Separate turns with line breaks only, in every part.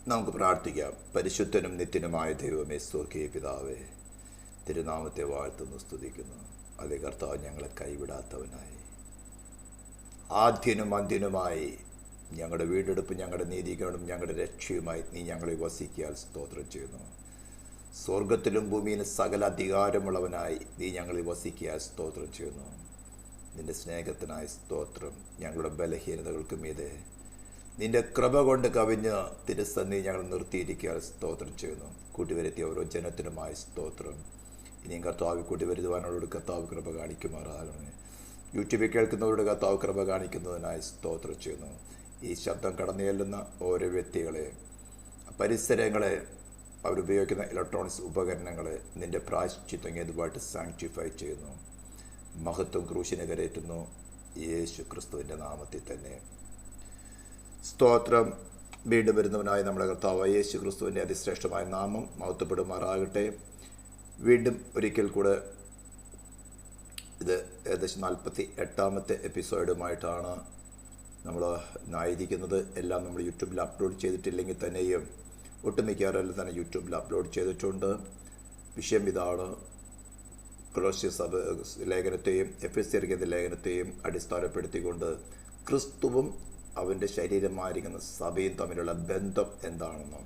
നമുക്ക് പ്രാർത്ഥിക്കാം. പരിശുദ്ധനും നിത്യനുമായ ദൈവമേ, സ്വർഗീയ പിതാവേ, തിരുനാമത്തെ വാഴ്ത്തുന്നു, സ്തുതിക്കുന്നു. അതേ കർത്താവ്, ഞങ്ങളെ കൈവിടാത്തവനായി, ആദ്യനും അന്ത്യനുമായി, ഞങ്ങളുടെ വീണ്ടെടുപ്പ്, ഞങ്ങളുടെ നീതികളും ഞങ്ങളുടെ രക്ഷയുമായി നീ ഞങ്ങളെ വസിക്കാൻ സ്തോത്രം ചെയ്യുന്നു. സ്വർഗത്തിലും ഭൂമിയിലും സകല അധികാരമുള്ളവനായി നീ ഞങ്ങളെ വസിക്കാൻ സ്തോത്രം ചെയ്യുന്നു. നിന്റെ സ്നേഹത്തിനായി സ്തോത്രം. ഞങ്ങളുടെ ബലഹീനതകൾക്ക് മീതെ നിന്റെ കൃപ കൊണ്ട് കവിഞ്ഞ് തിരുസന്നി ഞങ്ങൾ നിർത്തിയിരിക്കാൻ സ്തോത്രം ചെയ്യുന്നു. കൂട്ടിവരുത്തിയ ഓരോ ജനത്തിനുമായി സ്തോത്രം. ഇനിയും കർത്താവ് കൂട്ടിവരുത്തുവാനോട് കർത്താവ് കൃപ കാണിക്കുമാറാകണമേ. യൂട്യൂബിൽ കേൾക്കുന്നവരുടെ കർത്താവ് കൃപ കാണിക്കുന്നതിനായി സ്തോത്രം ചെയ്യുന്നു. ഈ ശബ്ദം കടന്നു ചെല്ലുന്ന ഓരോ വ്യക്തികളെ, പരിസരങ്ങളെ, അവരുപയോഗിക്കുന്ന ഇലക്ട്രോണിക്സ് ഉപകരണങ്ങളെ നിന്റെ പ്രായശ്ചിത്തം ഇതുമായിട്ട് സാങ്ക്ടിഫൈ ചെയ്യുന്നു. മഹത്വം ക്രൂശിനെ കരയറ്റുന്നു, യേശു ക്രിസ്തുവിൻ്റെ നാമത്തിൽ തന്നെ. സ്തോത്രം. വീണ്ടും വരുന്നവനായി നമ്മുടെ കർത്താവ് യേശു ക്രിസ്തുവിൻ്റെ അതിശ്രേഷ്ഠമായ നാമം മഹത്വപ്പെടുമാറാകട്ടെ. വീണ്ടും ഒരിക്കൽ കൂടെ ഇത് ഏകദേശം 48ാമത്തെ എപ്പിസോഡുമായിട്ടാണ് നമ്മൾ ആയിരിക്കുന്നത്. എല്ലാം നമ്മൾ യൂട്യൂബിൽ അപ്ലോഡ് ചെയ്തിട്ടില്ലെങ്കിൽ തന്നെയും ഒട്ടുമിക്കവാറെല്ലാം തന്നെ യൂട്യൂബിൽ അപ്ലോഡ് ചെയ്തിട്ടുണ്ട്. വിഷയം ഇതാണ്: കൊലോസ്യ സഭ ലേഖനത്തെയും എഫെസ്യർക്കെതിരെ ലേഖനത്തെയും അടിസ്ഥാനപ്പെടുത്തിക്കൊണ്ട് ക്രിസ്തുവും അവൻ്റെ ശരീരമായിരിക്കുന്ന സഭയും തമ്മിലുള്ള ബന്ധം എന്താണെന്നും,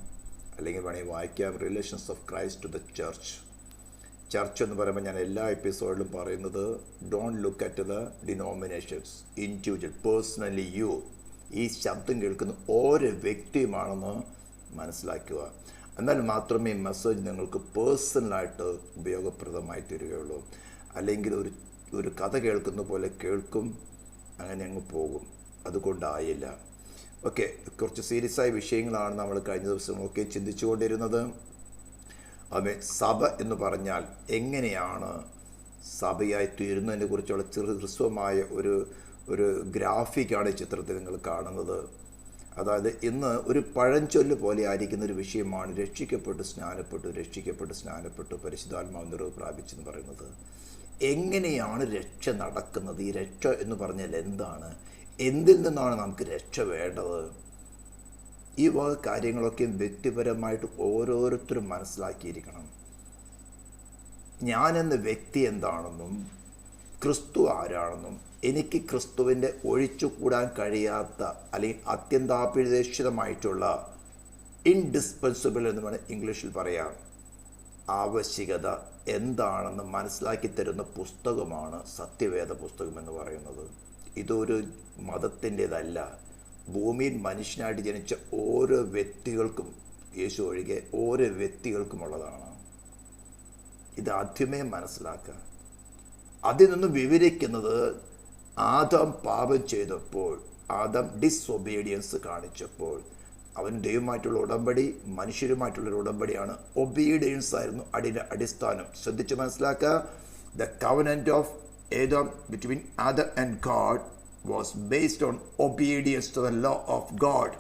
അല്ലെങ്കിൽ വേണമെങ്കിൽ വായിക്കാം, relations of Christ to the church. Church എന്ന് പറയുമ്പോൾ ഞാൻ എല്ലാ എപ്പിസോഡിലും പറയുന്നത്, don't look at the denominations, individual, personally you. ഈ ശബ്ദം കേൾക്കുന്ന ഓരോ വ്യക്തിയുമാണെന്ന് മനസ്സിലാക്കുക. എന്നാൽ മാത്രമേ ഈ മെസ്സേജ് നിങ്ങൾക്ക് പേഴ്സണലായിട്ട് ഉപയോഗപ്രദമായി തീരുകയുള്ളൂ. അല്ലെങ്കിൽ ഒരു കഥ കേൾക്കുന്ന പോലെ കേൾക്കും, അങ്ങനെ അങ്ങ് പോകും. അതുകൊണ്ടായില്ല. ഓക്കെ, കുറച്ച് സീരിയസ് ആയ വിഷയങ്ങളാണ് നമ്മൾ കഴിഞ്ഞ ദിവസമൊക്കെ ചിന്തിച്ചുകൊണ്ടിരുന്നത്. സഭ എന്ന് പറഞ്ഞാൽ എങ്ങനെയാണ് സഭയായി തീരുന്നതിനെ കുറിച്ചുള്ള ഹ്രസ്വമായ ഒരു ഗ്രാഫിക്കാണ് ഈ ചിത്രത്തിൽ നിങ്ങൾ കാണുന്നത്. അതായത് ഇന്ന് ഒരു പഴഞ്ചൊല്ല് പോലെ ആയിരിക്കുന്ന ഒരു വിഷയമാണ് രക്ഷിക്കപ്പെട്ട് സ്നാനപ്പെട്ടു പരിശുദ്ധാത്മാവ് നിറവ് പ്രാപിച്ചെന്ന് പറയുന്നത്. എങ്ങനെയാണ് രക്ഷ നടക്കുന്നത്? ഈ രക്ഷ എന്ന് പറഞ്ഞാൽ എന്താണ്? എന്തിൽ നിന്നാണ് നമുക്ക് രക്ഷ വേണ്ടത്? ഈ വക കാര്യങ്ങളൊക്കെ വ്യക്തിപരമായിട്ട് ഓരോരുത്തരും മനസ്സിലാക്കിയിരിക്കണം. ഞാനെന്ന വ്യക്തി എന്താണെന്നും ക്രിസ്തു ആരാണെന്നും, എനിക്ക് ക്രിസ്തുവിൻ്റെ ഒഴിച്ചുകൂടാൻ കഴിയാത്ത അല്ലെങ്കിൽ അത്യന്താപേക്ഷിതമായിട്ടുള്ള ഇൻഡിസ്പെൻസിബിൾ എന്ന് വേണം ഇംഗ്ലീഷിൽ പറയാം, ആവശ്യകത എന്താണെന്ന് മനസ്സിലാക്കി തരുന്ന പുസ്തകമാണ് സത്യവേദ പുസ്തകം എന്ന് പറയുന്നത്. ഇതൊരു മതത്തിൻ്റെതല്ല. ഭൂമിയിൽ മനുഷ്യനായിട്ട് ജനിച്ച ഓരോ വ്യക്തികൾക്കും, യേശു ഒഴികെ ഓരോ വ്യക്തികൾക്കുമുള്ളതാണ്. ഇത് ആദ്യമേ മനസ്സിലാക്കുക. അതിൽ നിന്നും വിവരിക്കുന്നത്, ആദം പാപം ചെയ്തപ്പോൾ, ആദം ഡിസൊബീഡിയൻസ് കാണിച്ചപ്പോൾ, അവൻ ദൈവമായിട്ടുള്ള ഉടമ്പടി, മനുഷ്യരുമായിട്ടുള്ളൊരു ഉടമ്പടിയാണ്. ഒബീഡിയൻസ് ആയിരുന്നു അതിൻ്റെ അടിസ്ഥാനം. ശ്രദ്ധിച്ച് മനസ്സിലാക്കുക. The covenant of Adam between Adam and God was based on obedience to the law of God.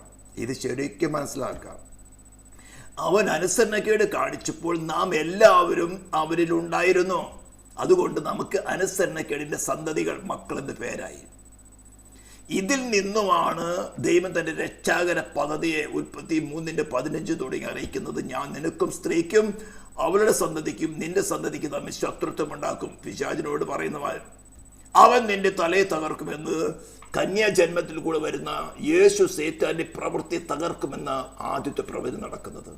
ഇത് ശരിക്കും മനസ്സിലാക്കാം. അവൻ അനുസരണക്കേട് കാണിച്ചപ്പോൾ നാം എല്ലാവരും അവരിലുണ്ടായിരുന്നു. അതുകൊണ്ട് നമുക്ക് അനുസരണക്കേടിൻ്റെ സന്തതികൾ, മക്കളെന്ന് പേരായി. ഇതിൽ നിന്നുമാണ് ദൈവം തൻ്റെ രക്ഷാകര പദ്ധതിയെ ഉൽപ്പത്തി 3:15 തുടങ്ങി അറിയിക്കുന്നത്. ഞാൻ നിനക്കും സ്ത്രീക്കും അവളുടെ സന്തതിക്കും നിന്റെ സന്തതിക്ക് തമ്മിൽ ശത്രുത്വം ഉണ്ടാക്കും. പിശാചിനോട് പറയുന്നവൻ, അവൻ നിന്റെ തലയെ തകർക്കുമെന്ന്. കന്യാജന്മത്തിൽ കൂടെ വരുന്ന യേശു സേത്താന്റെ പ്രവൃത്തി തകർക്കുമെന്ന ആദ്യത്തെ പ്രവചനം നടക്കുന്നത്.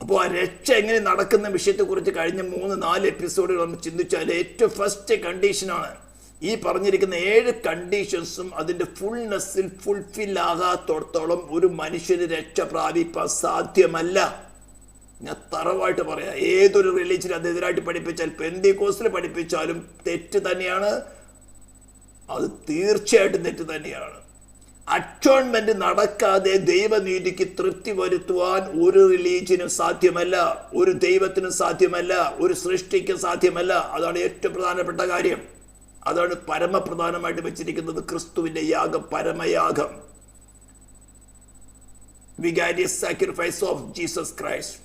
അപ്പോൾ ആ രക്ഷ എങ്ങനെ നടക്കുന്ന വിഷയത്തെക്കുറിച്ച് കഴിഞ്ഞ 3-4 എപ്പിസോഡുകൾ നമ്മൾ ചിന്തിച്ചാൽ ഏറ്റവും ഫസ്റ്റ് കണ്ടീഷനാണ് ഈ പറഞ്ഞിരിക്കുന്ന 7 കണ്ടീഷൻസും. അതിൻ്റെ ഫുൾനെസ്സിൽ ഫുൾഫിൽ ആകാത്തോടത്തോളം ഒരു മനുഷ്യന് രക്ഷ പ്രാപിപ്പാൻ സാധ്യമല്ല. ഞാൻ തറവായിട്ട് പറയാം, ഏതൊരു റിലീജിയൻ അതെതിരായിട്ട് പഠിപ്പിച്ചാൽ, പെന്തിക്കോസ്റ്റിൽ പഠിപ്പിച്ചാലും തെറ്റ് തന്നെയാണ്. അത് തീർച്ചയായിട്ടും തെറ്റ് തന്നെയാണ്. അറ്റോൺമെന്റ് നടക്കാതെ ദൈവനീതിക്ക് തൃപ്തി വരുത്തുവാൻ ഒരു റിലീജിയനും സാധ്യമല്ല, ഒരു ദൈവത്തിനും സാധ്യമല്ല, ഒരു സൃഷ്ടിക്കും സാധ്യമല്ല. അതാണ് ഏറ്റവും പ്രധാനപ്പെട്ട കാര്യം. അതാണ് പരമപ്രധാനമായിട്ട് വെച്ചിരിക്കുന്നത്. ക്രിസ്തുവിന്റെ യാഗം, പരമയാഗം, vicarious sacrifice of Jesus Christ,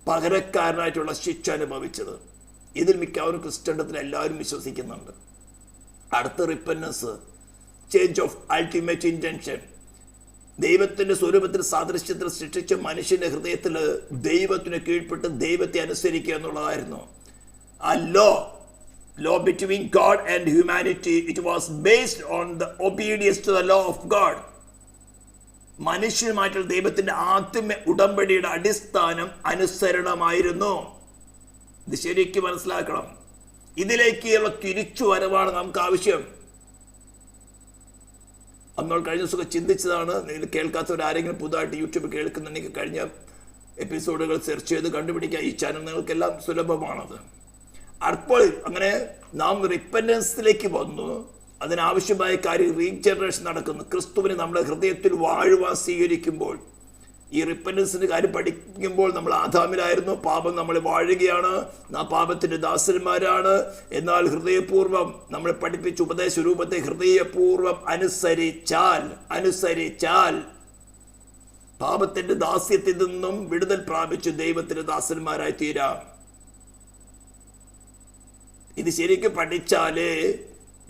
പകരക്കാരനായിട്ടുള്ള ശിക്ഷ അനുഭവിച്ചത്. ഇതിൽ മിക്കവാറും ക്രിസ്ത്യൻഡത്തിൽ എല്ലാവരും
'അടുത്ത repentance, change of ultimate intention,
ദൈവത്തിൻ്റെ സ്വരൂപത്തിൽ സാദൃശ്യത്തിൽ സൃഷ്ടിച്ച മനുഷ്യൻ്റെ ഹൃദയത്തിൽ ദൈവത്തിന് കീഴ്പ്പെട്ട് ദൈവത്തെ അനുസരിക്കുക എന്നുള്ളതായിരുന്നു ആ law between God and humanity. It was based on the obedience to the law of God. മനുഷ്യനുമായിട്ടുള്ള ദൈവത്തിൻ്റെ ആത്മ ഉടമ്പടിയുടെ അടിസ്ഥാനം അനുസരണമായിരുന്നു. ഇത് ശരിക്കും മനസ്സിലാക്കണം. ഇതിലേക്കുള്ള തിരിച്ചു വരവാണ് നമുക്ക് ആവശ്യം. നമ്മൾ കഴിഞ്ഞ ദിവസമൊക്കെ ചിന്തിച്ചതാണ്. നിങ്ങൾ കേൾക്കാത്തവരാരെങ്കിലും പുതുതായിട്ട് യൂട്യൂബ് കേൾക്കുന്നുണ്ടെങ്കിൽ കഴിഞ്ഞ എപ്പിസോഡുകൾ സെർച്ച് ചെയ്ത് കണ്ടുപിടിക്കുക. ഈ ചാനൽ നിങ്ങൾക്കെല്ലാം സുലഭമാണത്. അപ്പോൾ അങ്ങനെ നാം റിപ്പൻറ്റൻസിലേക്ക് വന്നു. അതിനാവശ്യമായ കാര്യം റീജനറേഷൻ നടക്കുന്നു. ക്രിസ്തുവിനെ നമ്മുടെ ഹൃദയത്തിൽ വാഴുവാൻ സ്വീകരിക്കുമ്പോൾ, ഈ റിപ്പൻറ്റൻസിൻ്റെ കാര്യം പഠിക്കുമ്പോൾ നമ്മൾ ആദാമിലായിരുന്നു. പാപം നമ്മളെ വാഴുകയാണ്, നാം പാപത്തിൻ്റെ ദാസന്മാരാണ്. എന്നാൽ ഹൃദയപൂർവ്വം നമ്മളെ പഠിപ്പിച്ച ഉപദേശ രൂപത്തെ ഹൃദയപൂർവ്വം അനുസരിച്ചാൽ പാപത്തിൻ്റെ ദാസ്യത്തിൽ നിന്നും വിടുതൽ പ്രാപിച്ച് ദൈവത്തിൻ്റെ ദാസന്മാരായി തീരാം. ഇത് ശരിക്കും പഠിച്ചാലേ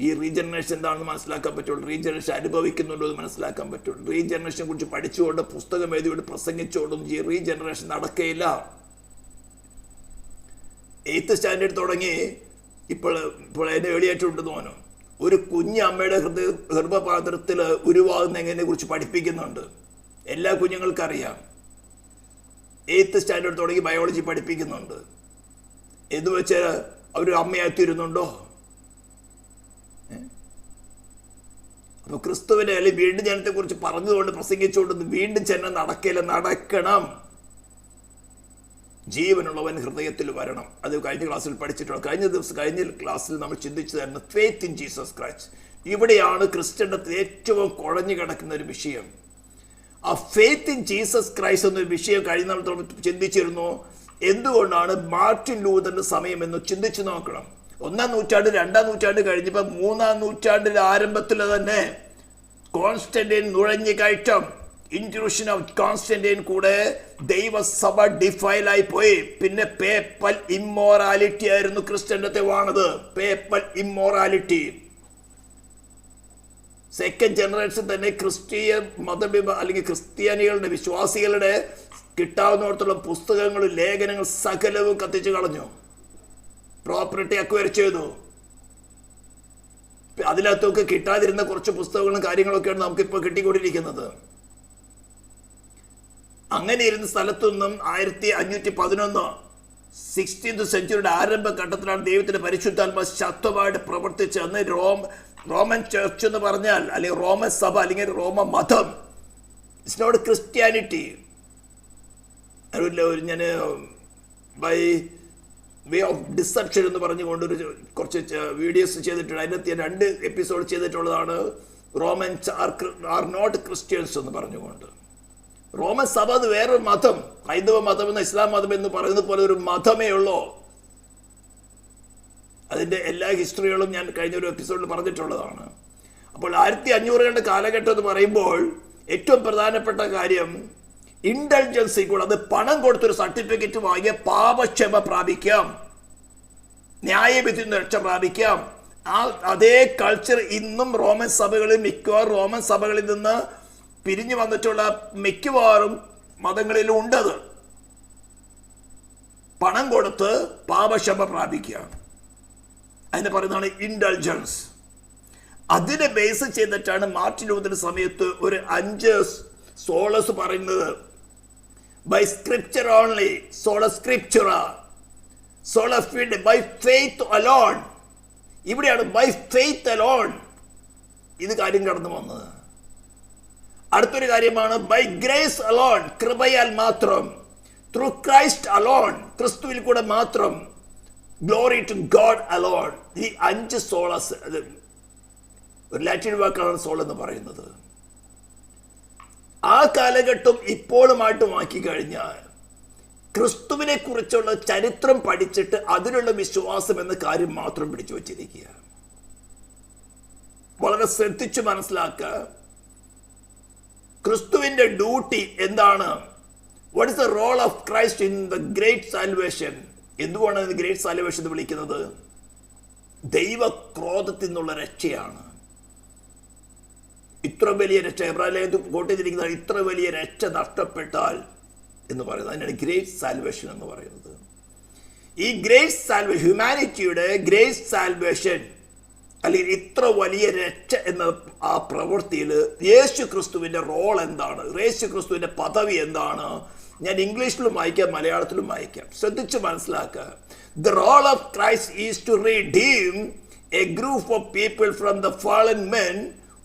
ഈ റീജനറേഷൻ എന്താണെന്ന് മനസ്സിലാക്കാൻ പറ്റുള്ളൂ. റീജനറേഷൻ അനുഭവിക്കുന്നുണ്ടോ എന്ന് മനസ്സിലാക്കാൻ പറ്റുള്ളൂ. റീജനറേഷനെ കുറിച്ച് പഠിച്ചുകൊണ്ട് പുസ്തകം എഴുതിയോട് പ്രസംഗിച്ചുകൊണ്ടൊന്നും ഈ റീജനറേഷൻ നടക്കുകയില്ല. 8th സ്റ്റാൻഡേർഡ് തുടങ്ങി ഇപ്പോൾ എന്നെ എളിയായിട്ടുണ്ടെന്ന് തോന്നുന്നു. ഒരു കുഞ്ഞ് അമ്മയുടെ ഗർഭപാത്രത്തിൽ ഉരുവാകുന്നതിനെ കുറിച്ച് പഠിപ്പിക്കുന്നുണ്ട്. എല്ലാ കുഞ്ഞുങ്ങൾക്കറിയാം. 8th സ്റ്റാൻഡേർഡ് തുടങ്ങി ബയോളജി പഠിപ്പിക്കുന്നുണ്ട്. എന്ന് വെച്ചാൽ അവർ അമ്മയായിത്തീരുന്നുണ്ടോ? അപ്പൊ ക്രിസ്തുവിനെ അല്ലെങ്കിൽ വീണ്ടും ജനത്തെക്കുറിച്ച് പറഞ്ഞുകൊണ്ട് പ്രസംഗിച്ചുകൊണ്ട് വീണ്ടും ജനം നടക്കില്ല. നടക്കണം. ജീവനുള്ളവൻ ഹൃദയത്തിൽ വരണം. അത് കഴിഞ്ഞ ക്ലാസ്സിൽ പഠിച്ചിട്ടുണ്ട്. കഴിഞ്ഞ ക്ലാസ്സിൽ നമ്മൾ ചിന്തിച്ചതായിരുന്നു ഫെയ്ത്ത് ഇൻ ജീസസ് ക്രൈസ്റ്റ്. ഇവിടെയാണ് ക്രിസ്ത്യൻഡത്തിൽ ഏറ്റവും കുഴഞ്ഞു കിടക്കുന്ന ഒരു വിഷയം. ആ ഫെയ്ത്ത് ഇൻ ജീസസ് ക്രൈസ്റ്റ് എന്നൊരു വിഷയം കഴിഞ്ഞ നമ്മൾ ചിന്തിച്ചിരുന്നു. എന്തുകൊണ്ടാണ് മാർട്ടിൻ ലൂതറിന്റെ സമയം എന്ന് ചിന്തിച്ചു നോക്കണം. 1-ാം നൂറ്റാണ്ട് 2-ാം നൂറ്റാണ്ട് കഴിഞ്ഞപ്പോൾ 3-ാം നൂറ്റാണ്ടിന്റെ ആരംഭത്തിൽ തന്നെ കോൺസ്റ്റന്റൈൻ നുഴഞ്ഞു കയറ്റം, ഇൻട്രൂഷൻ ഓഫ് കോൺസ്റ്റന്റൈൻ കൂടെ ദൈവസഭ ഡിഫൈലായി പോയി. പിന്നെ പേപ്പൽ ഇമ്മോറാലിറ്റി ആയിരുന്നു ക്രിസ്ത്യൻഡത്തെ വാണത്. Papal immorality. സെക്കൻഡ് ജനറേഷൻ തന്നെ ക്രിസ്തീയ അല്ലെങ്കിൽ ക്രിസ്ത്യാനികളുടെ വിശ്വാസികളുടെ കിട്ടാവുന്നിടത്തോളം പുസ്തകങ്ങളും ലേഖനങ്ങൾ സകലവും കത്തിച്ചു കളഞ്ഞു. പ്രോപ്പർട്ടി അക്വയർ ചെയ്തു. അതിനകത്തൊക്കെ കിട്ടാതിരുന്ന കുറച്ച് പുസ്തകങ്ങളും കാര്യങ്ങളൊക്കെയാണ് നമുക്കിപ്പോൾ കിട്ടിക്കൊണ്ടിരിക്കുന്നത്. അങ്ങനെ ഇരുന്ന സ്ഥലത്തൊന്നും 1511 16th സെഞ്ചുറിയുടെ ആരംഭഘട്ടത്തിലാണ് ദൈവത്തിന്റെ പരിശുദ്ധാത്മ ശക്തമായിട്ട് പ്രവർത്തിച്ച്. അന്ന് റോമൻ ചർച്ച് എന്ന് പറഞ്ഞാൽ, അല്ലെങ്കിൽ റോമൻ സഭ, അല്ലെങ്കിൽ റോമ മതം, ഇറ്റ്സ് നോട്ട് ക്രിസ്ത്യാനിറ്റി. ഞാൻ ബൈ വേ ഓഫ് ഡിസെപ്ഷൻ എന്ന് പറഞ്ഞുകൊണ്ട് കുറച്ച് വീഡിയോസ് ചെയ്തിട്ടുണ്ട്. അതിനകത്ത് 2 എപ്പിസോഡ് ചെയ്തിട്ടുള്ളതാണ്. റോമൻസ് ആർ നോട്ട് ക്രിസ്ത്യൻസ് എന്ന് പറഞ്ഞുകൊണ്ട്. റോമൻ സഭ അത് വേറൊരു മതം. ഹൈന്ദവ മതം എന്ന് ഇസ്ലാം മതം എന്ന് പറയുന്നത് പോലെ ഒരു മതമേ ഉള്ളൂ. അതിൻ്റെ എല്ലാ ഹിസ്റ്ററികളും ഞാൻ കഴിഞ്ഞൊരു എപ്പിസോഡിൽ പറഞ്ഞിട്ടുള്ളതാണ്. അപ്പോൾ 1500 കാലഘട്ടം എന്ന് പറയുമ്പോൾ ഏറ്റവും പ്രധാനപ്പെട്ട കാര്യം ഇൻഡൽജൻസി കൂടെ, അത് പണം കൊടുത്തൊരു സർട്ടിഫിക്കറ്റ് വാങ്ങിയ പാപക്ഷമ പ്രാപിക്കാം, ന്യായവിധി രക്ഷ പ്രാപിക്കാം. അതേ കൾച്ചർ ഇന്നും റോമൻ സഭകളിൽ, മിക്കവാറും റോമൻ സഭകളിൽ നിന്ന് പിരിഞ്ഞു വന്നിട്ടുള്ള മിക്കവാറും മതങ്ങളിലും ഉണ്ടത്. പണം കൊടുത്ത് പാപക്ഷമ പ്രാപിക്കാം. അതിനെ പറയുന്നതാണ് ഇൻഡൽജൻസ്. അതിനെ ബേസ് ചെയ്തിട്ടാണ് മാർട്ടിൻ ലൂതറിന്റെ സമയത്ത് ഒരു 5 സോളസ് പറയുന്നത്. By scripture only, sola scriptura, sola fide, by faith alone. ഇവിടെയാണ് ബൈ ഫെയ്ത്ത് അലോൺ ഇത് കാര്യം കടന്നു വന്നത്. അടുത്തൊരു കാര്യമാണ് ബൈ ഗ്രേസ് അലോൺ, കൃപയാൽ മാത്രം, ത്രൂ ക്രൈസ്റ്റ് അലോൺ, ക്രിസ്തുവിൽ കൂടെ മാത്രം, ഗ്ലോറി ടു ഗോഡ് അലോൺ. ഈ 5 സോളസ്, ഒരു ലാറ്റിൻ വാക്കാണ് സോൾ എന്ന് പറയുന്നത്. ആ കാലഘട്ടം ഇപ്പോഴുമായിട്ട് മാറ്റി കഴിഞ്ഞാൽ ക്രിസ്തുവിനെ കുറിച്ചുള്ള ചരിത്രം പഠിച്ചിട്ട് അതിനുള്ള വിശ്വാസം എന്ന കാര്യം മാത്രം പിടിച്ചു വച്ചിരിക്കുക. വളരെ ശ്രദ്ധിച്ചു മനസ്സിലാക്കുക. ക്രിസ്തുവിന്റെ ഡ്യൂട്ടി എന്താണ്? What is the role of Christ in the great salvation? എന്തുകൊണ്ടാണ് ഗ്രേറ്റ് സാൽവേഷൻ എന്ന് വിളിക്കുന്നത്? ദൈവക്രോധത്തിൽ നിന്നുള്ള രക്ഷയാണ്. ഇത്ര വലിയ രക്ഷ, എബ്രാഹിം കോട്ടിരിക്കുന്ന ഇത്ര വലിയ രക്ഷ നഷ്ടപ്പെട്ടാൽ എന്ന് പറയുന്നത് അതിനാണ് ഗ്രേറ്റ് സാൽവേഷൻ എന്ന് പറയുന്നത്. ഈ ഗ്രേറ്റ് സാൽവേഷൻ, ഹ്യൂമാനിറ്റിയുടെ ഗ്രേറ്റ് സാൽവേഷൻ അല്ലെങ്കിൽ ഇത്ര വലിയ രക്ഷ എന്ന ആ പ്രവൃത്തിയിൽ യേശു ക്രിസ്തുവിൻ്റെ റോൾ എന്താണ്, യേശു ക്രിസ്തുവിൻ്റെ പദവി എന്താണ്? ഞാൻ ഇംഗ്ലീഷിലും വായിക്കാം, മലയാളത്തിലും വായിക്കാം, ശ്രദ്ധിച്ച് മനസ്സിലാക്കുക. The role of Christ is to redeem a group of people from the fallen men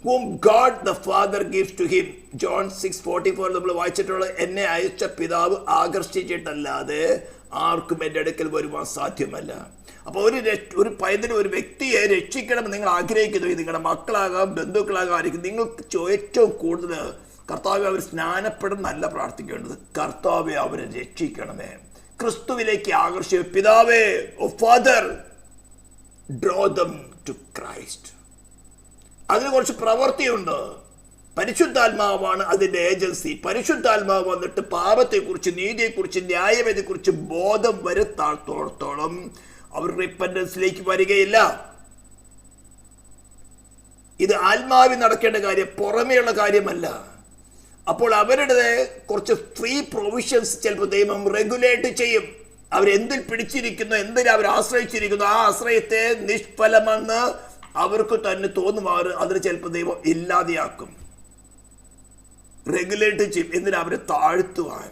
whom God the Father gives to him. John 6:44 നമ്മൾ വായിച്ചിട്ടുള്ളത്, എന്നെ അയച്ച പിതാവ് ആകർഷിച്ചിട്ടല്ലാതെ ആർക്കും എൻ്റെ അടുക്കൽ വരുവാൻ സാധ്യമല്ല. അപ്പോൾ ഒരു പൈതൽ, ഒരു വ്യക്തിയെ രക്ഷിക്കണമെന്ന് നിങ്ങൾ ആഗ്രഹിക്കുന്നു, നിങ്ങളുടെ മക്കളാകാം, ബന്ധുക്കളാകാം, ആയിരിക്കും. നിങ്ങൾക്ക് ഏറ്റവും കൂടുതൽ കർത്താവെ അവർ സ്നാനപ്പെടുന്നല്ല പ്രാർത്ഥിക്കേണ്ടത്, കർത്താവെ അവരെ രക്ഷിക്കണമേ, ക്രിസ്തുവിലേക്ക് ആകർഷിക്കുക. പിതാവേ, oh father, draw them to Christ. അതിന് കുറച്ച് പ്രവൃത്തിയുണ്ട്. പരിശുദ്ധാത്മാവാണ് അതിൻ്റെ ഏജൻസി. പരിശുദ്ധാത്മാവ് വന്നിട്ട് പാപത്തെക്കുറിച്ച്, നീതിയെക്കുറിച്ച്, ന്യായവിധിയെക്കുറിച്ച് ബോധം വരുത്താത്തോളത്തോളം അവർ റിപ്പൻഡൻസിലേക്ക് വരികയില്ല. ഇത് ആത്മാവിൽ നടക്കേണ്ട കാര്യം, പുറമേയുള്ള കാര്യമല്ല. അപ്പോൾ അവരുടെ കുറച്ച് ഫ്രീ പ്രൊവിഷൻസ് ചിലപ്പോൾ ദൈവം റെഗുലേറ്റ് ചെയ്യും. അവരെന്തിൽ പിടിച്ചിരിക്കുന്നു, എന്തിനാ അവർ ആശ്രയിച്ചിരിക്കുന്നു, ആ ആശ്രയത്തെ നിഷ്ഫലമെന്ന് അവർക്ക് തന്നെ തോന്നുമാറ് അതിന് ചിലപ്പോൾ ദൈവം ഇല്ലാതെയാക്കും, റെഗുലേറ്റ് ചെയ്യും. എന്തിനാ അവരെ താഴ്ത്തുവാൻ,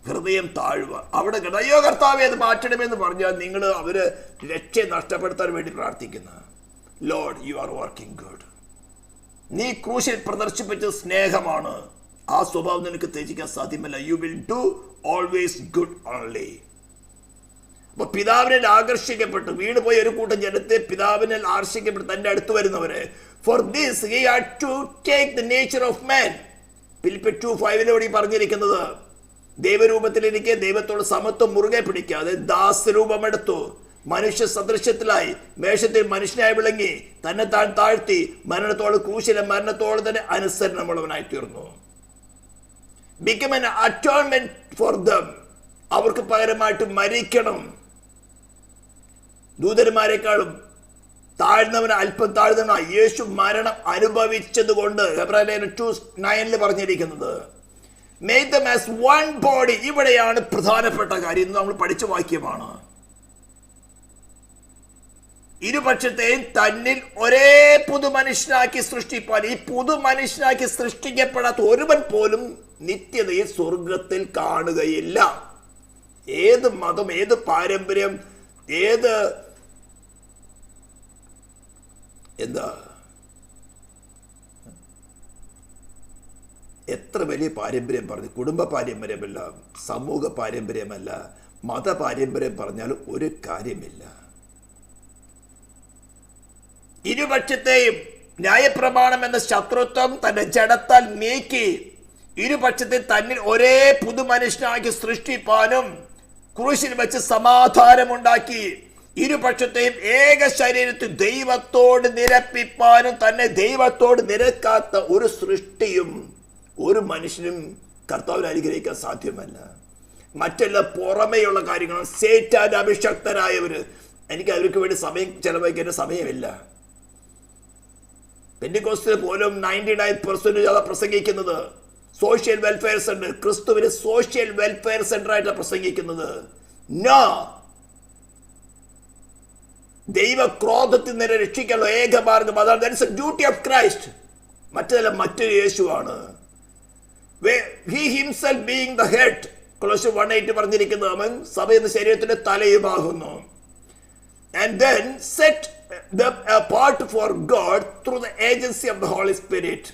ഹൃദയം താഴുക. അവിടെ അയ്യോ കർത്താവേ അത് മാറ്റണമെന്ന് പറഞ്ഞാൽ നിങ്ങൾ അവര് രക്ഷ നഷ്ടപ്പെടുത്താൻ വേണ്ടി പ്രാർത്ഥിക്കുന്ന. Lord, you are working good. നീ ക്രൂശിൽ പ്രദർശിപ്പിച്ച സ്നേഹമാണ്. ആ സ്വഭാവം നിനക്ക് ത്യജിക്കാൻ സാധ്യമല്ല. You will do always good only. അപ്പൊ പിതാവിനാൽ ആകർഷിക്കപ്പെട്ടു വീണുപോയ ഒരു കൂട്ടം ജനത്തെ പിതാവിനാൽ ആകർഷിക്കപ്പെട്ടു തന്റെ അടുത്ത് വരുന്നവരെ, for this he had to take the nature of man. ഫിലിപ്പിയർ 2:5 പറഞ്ഞിരിക്കുന്നത്, ദൈവരൂപത്തിലിരിക്കെ ദൈവത്തോട് സമത്വം മുറുകെ പിടിക്കാതെ ദാസരൂപമെടുത്തു, മനുഷ്യ സദൃശ്യത്തിലായി മേഷത്തിൽ മനുഷ്യനായി വിളങ്ങി, തന്നെ താൻ താഴ്ത്തി മരണത്തോട്, ക്രൂശിലെ മരണത്തോട് തന്നെ അനുസരണമുള്ളവനായി തീർന്നു. Become an atonement for them. അവർക്ക് പകരമായിട്ട് മരിക്കണം. ദൂതന്മാരെക്കാളും താഴ്ന്നവന് അല്പം താഴ്ന്നവനായി യേശു മരണം അനുഭവിച്ചത് കൊണ്ട് എബ്രായർ 2:9 പറഞ്ഞിരിക്കുന്നത്, Make them as one body. ഇവിടെയാണ് പ്രധാനപ്പെട്ട കാര്യം. നമ്മൾ പഠിച്ച വാക്യമാണ്. ഇരുപക്ഷത്തെയും തന്നിൽ ഒരേ പുതുമനുഷ്യനാക്കി സൃഷ്ടിപ്പാൻ. ഈ പുതുമനുഷ്യനാക്കി സൃഷ്ടിക്കപ്പെടാത്ത ഒരുവൻ പോലും നിത്യതയിൽ സ്വർഗത്തിൽ കാണുകയില്ല. ഏത് മതം, ഏത് പാരമ്പര്യം, ഏത് എത്ര വലിയ പാരമ്പര്യം പറഞ്ഞു, കുടുംബ പാരമ്പര്യമല്ല, സമൂഹ പാരമ്പര്യമല്ല, മത പാരമ്പര്യം പറഞ്ഞാലും ഒരു കാര്യമില്ല. ഇരുപക്ഷത്തെയും ന്യായപ്രമാണം എന്ന ശത്രുത്വം തന്റെ ജഡത്താൽ നീക്കി ഇരുപക്ഷത്തെ തന്നിൽ ഒരേ പുതുമനുഷ്യനാക്കി സൃഷ്ടിപ്പാനും ക്രൂശിൽ വെച്ച് സമാധാനമുണ്ടാക്കി ഇരുപക്ഷത്തെയും ഏക ശരീരത്തിൽ ദൈവത്തോട് നിരപ്പിപ്പാനും തന്നെ ദൈവത്തോട് നിരക്കാത്ത ഒരു സൃഷ്ടിയും ഒരു മനുഷ്യനും കർത്താവിനെ അനുഗ്രഹിക്കാൻ സാധ്യമല്ല. മറ്റെല്ലാ പുറമേയുള്ള കാര്യങ്ങളും സേറ്റാൻ അഭിഷക്തരായവര്, എനിക്ക് അവർക്ക് വേണ്ടി സമയം ചെലവഴിക്കേണ്ട സമയമില്ല. പെന്തിക്കോസ്തിൽ പോലും 99% പ്രസംഗിക്കുന്നത് സോഷ്യൽ വെൽഫെയർ സെന്റർ, ക്രിസ്തുവിന് സോഷ്യൽ വെൽഫെയർ സെന്റർ ആയിട്ടാണ് പ്രസംഗിക്കുന്നത്. നോ, ദൈവക്രോധത്തിൽ നിന്ന് രക്ഷിക്കാനുള്ള ഏക മാർഗം അതാണ്. That's a duty of Christ. മറ്റേതല്ല, മറ്റൊരു യേശുവാണ്. He himself being the head, Colossians 1:8 പറഞ്ഞിരിക്കുന്നത്, അവൻ സഭ എന്ന ശരീരത്തിന്റെ തലയുമാകുന്നു. And then set them apart for God through the agency of the Holy Spirit.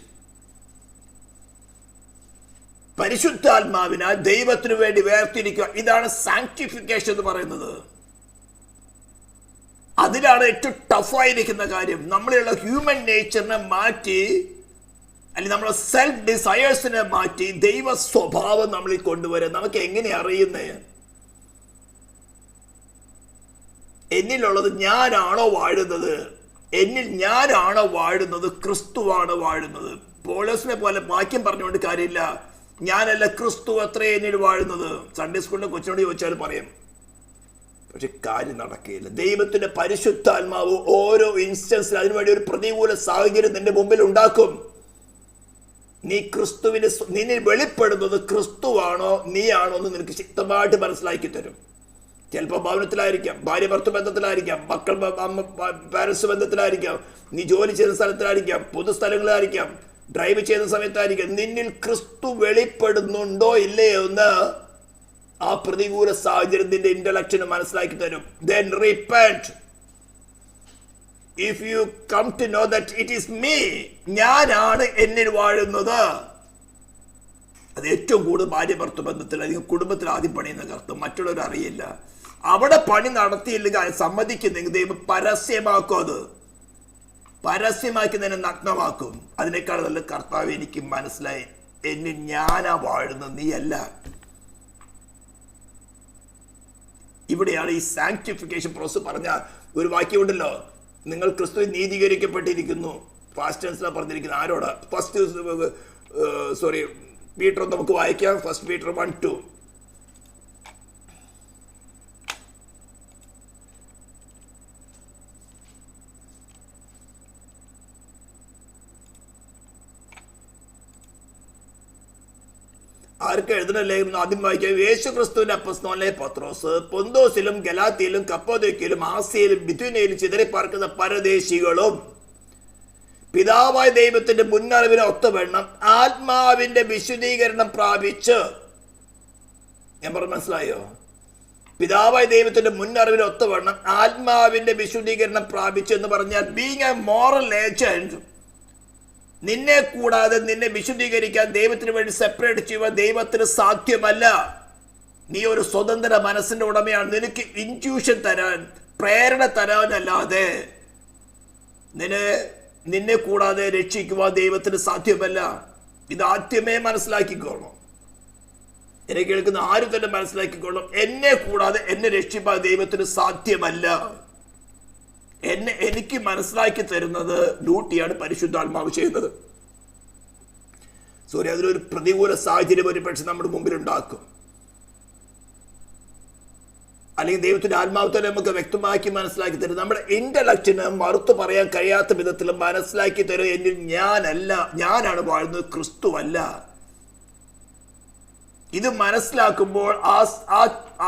പരിശുദ്ധാത്മാവിനാൽ ദൈവത്തിനു വേണ്ടി വേർതിരിക്കുക. ഇതാണ് സാങ്ക്ടിഫിക്കേഷൻ എന്ന് പറയുന്നത്. അതിലാണ് ഏറ്റവും ടഫായിരിക്കുന്ന കാര്യം. നമ്മളുള്ള ഹ്യൂമൻ നേച്ചറിനെ മാറ്റി, അല്ലെങ്കിൽ നമ്മളെ സെൽഫ് ഡിസയേഴ്സിനെ മാറ്റി ദൈവ സ്വഭാവം നമ്മളിൽ കൊണ്ടുവരാൻ നമുക്ക് എങ്ങനെ അറിയുന്നേ? എന്നിലുള്ളത് ഞാനാണോ വാഴുന്നത്? എന്നിൽ ഞാനാണോ വാഴുന്നത്? ക്രിസ്തുവാണ് വാഴുന്നത്. പൗലോസിനെ പോലെ വാക്യം പറഞ്ഞുകൊണ്ട് കാര്യമില്ല. ഞാനല്ല, ക്രിസ്തു അത്രേ എന്നിൽ വാഴുന്നത്. സൺഡേ സ്കൂളിലെ കൊച്ചിനോട് ചോദിച്ചാൽ പറയും. പക്ഷെ കാര്യം നടക്കുകയില്ല. ദൈവത്തിന്റെ പരിശുദ്ധാത്മാവ് ഓരോ ഇൻസ്റ്റൻസിൽ അതിനുവേണ്ടി ഒരു പ്രതികൂല സാഹചര്യം നിന്റെ മുമ്പിൽ ഉണ്ടാക്കും. നീ ക്രിസ്തുവിന് നിന്നിൽ വെളിപ്പെടുന്നത് ക്രിസ്തുവാണോ നീയാണോ എന്ന് നിനക്ക് ശക്തമായിട്ട് മനസ്സിലാക്കി തരും. ചിലപ്പോൾ ഭവനത്തിലായിരിക്കാം, ഭാര്യ ഭർത്തൃ ബന്ധത്തിലായിരിക്കാം, മക്കൾ പാരൻസ് ബന്ധത്തിലായിരിക്കാം, നീ ജോലി ചെയ്യുന്ന സ്ഥലത്തിലായിരിക്കാം, പൊതുസ്ഥലങ്ങളിലായിരിക്കാം, ഡ്രൈവ് ചെയ്യുന്ന സമയത്തായിരിക്കാം. നിന്നിൽ ക്രിസ്തു വെളിപ്പെടുന്നുണ്ടോ ഇല്ലയോ എന്ന് ആ പ്രതികൂല സാഹചര്യത്തിന്റെ ഇന്റലക്ഷന് മനസ്സിലാക്കി തരും. Then repent. If you come to know that it is me, ഞാനാണ് എന്നിൽ വാഴുന്നത്. അത് ഏറ്റവും കൂടുതൽ ഭാര്യ ഭർത്തൃ ബന്ധത്തിൽ, അല്ലെങ്കിൽ കുടുംബത്തിൽ ആദ്യം പണിയുന്ന കർത്തം മറ്റുള്ളവർ അറിയില്ല. അവിടെ പണി നടത്തിയില്ലെങ്കിൽ സമ്മതിക്കുന്നെങ്കിൽ ദൈവം പരസ്യമാക്കും. അത് പരസ്യമാക്കി തന്നെ നഗ്നമാക്കും. അതിനേക്കാൾ നല്ല കർത്താവ് എനിക്ക് മനസ്സിലായി, എന്നിൽ ഞാനാ വാഴുന്നത്, നീ അല്ല. ഇവിടെയാണ് ഈ സാങ്ക്ടിഫിക്കേഷൻ പ്രോസസ് പറഞ്ഞ ഒരു വാക്യമുണ്ടല്ലോ, നിങ്ങൾ ക്രിസ്തു നീതീകരിക്കപ്പെട്ടിരിക്കുന്നു. ഫാസ്റ്റ് ടെൻസിലാണ് പറഞ്ഞിരിക്കുന്നത്. ആരോടാ? പീറ്റർ നമുക്ക് വായിക്കാം. 1 Peter 1:2. ആർക്ക് എഴുതുന്ന ലേഖനം ആദ്യം വായിക്കാം. യേശു ക്രിസ്തുവിന്റെ അപ്പസ്തോലനായ പത്രോസ്, പൊന്തോസിലും ഗലാത്തിയിലും കപ്പദോക്യയിലും ആസിയയിലും ബിഥുനയിലും ചിതറിപ്പാർക്കുന്ന പരദേശികളും പിതാവായ ദൈവത്തിന്റെ മുന്നറിവിനെ ഒത്തവണ്ണം ആത്മാവിന്റെ വിശുദ്ധീകരണം പ്രാപിച്ച്, ഞാൻ പറഞ്ഞു മനസ്സിലായോ? പിതാവായ ദൈവത്തിന്റെ മുന്നറിവിനെ ഒത്തവണ്ണം ആത്മാവിന്റെ വിശുദ്ധീകരണം പ്രാപിച്ച് എന്ന് പറഞ്ഞാൽ ബീങ് എ മോറൽ ഏജന്റ്, നിന്നെ കൂടാതെ നിന്നെ വിശുദ്ധീകരിക്കാൻ, ദൈവത്തിന് വേണ്ടി സെപ്പറേറ്റ് ചെയ്യുവാൻ ദൈവത്തിന് സാധ്യമല്ല. നീ ഒരു സ്വതന്ത്ര മനസ്സിന്റെ ഉടമയാണ്. നിനക്ക് ഇൻറ്റ്യൂഷൻ തരാൻ, പ്രേരണ തരാനല്ലാതെ നിന്നെ കൂടാതെ രക്ഷിക്കുവാൻ ദൈവത്തിന് സാധ്യമല്ല. ഇത് ആദ്യമേ മനസ്സിലാക്കിക്കോളണം. എന്നെ കേൾക്കുന്ന ആരും തന്നെ മനസ്സിലാക്കിക്കോളണം, എന്നെ കൂടാതെ എന്നെ രക്ഷിപ്പാൻ ദൈവത്തിന് സാധ്യമല്ല. എനിക്ക് മനസ്സിലാക്കി തരുന്നത് ഡ്യൂട്ടിയാണ് പരിശുദ്ധാത്മാവ് ചെയ്യുന്നത്. അതിലൊരു പ്രതികൂല സാഹചര്യം ഒരു പക്ഷെ നമ്മുടെ മുമ്പിൽ ഉണ്ടാക്കും. അല്ലെങ്കിൽ ദൈവത്തിന്റെ ആത്മാവ് തന്നെ നമുക്ക് വ്യക്തമാക്കി മനസ്സിലാക്കി തരും. നമ്മുടെ ഇന്റലക്റ്റിന് മറുത്തു പറയാൻ കഴിയാത്ത വിധത്തിൽ മനസ്സിലാക്കി തരും, എന്നിൽ ഞാനല്ല, ഞാനാണ് വാഴുന്നത്, ക്രിസ്തു അല്ല. ഇത് മനസ്സിലാക്കുമ്പോൾ ആ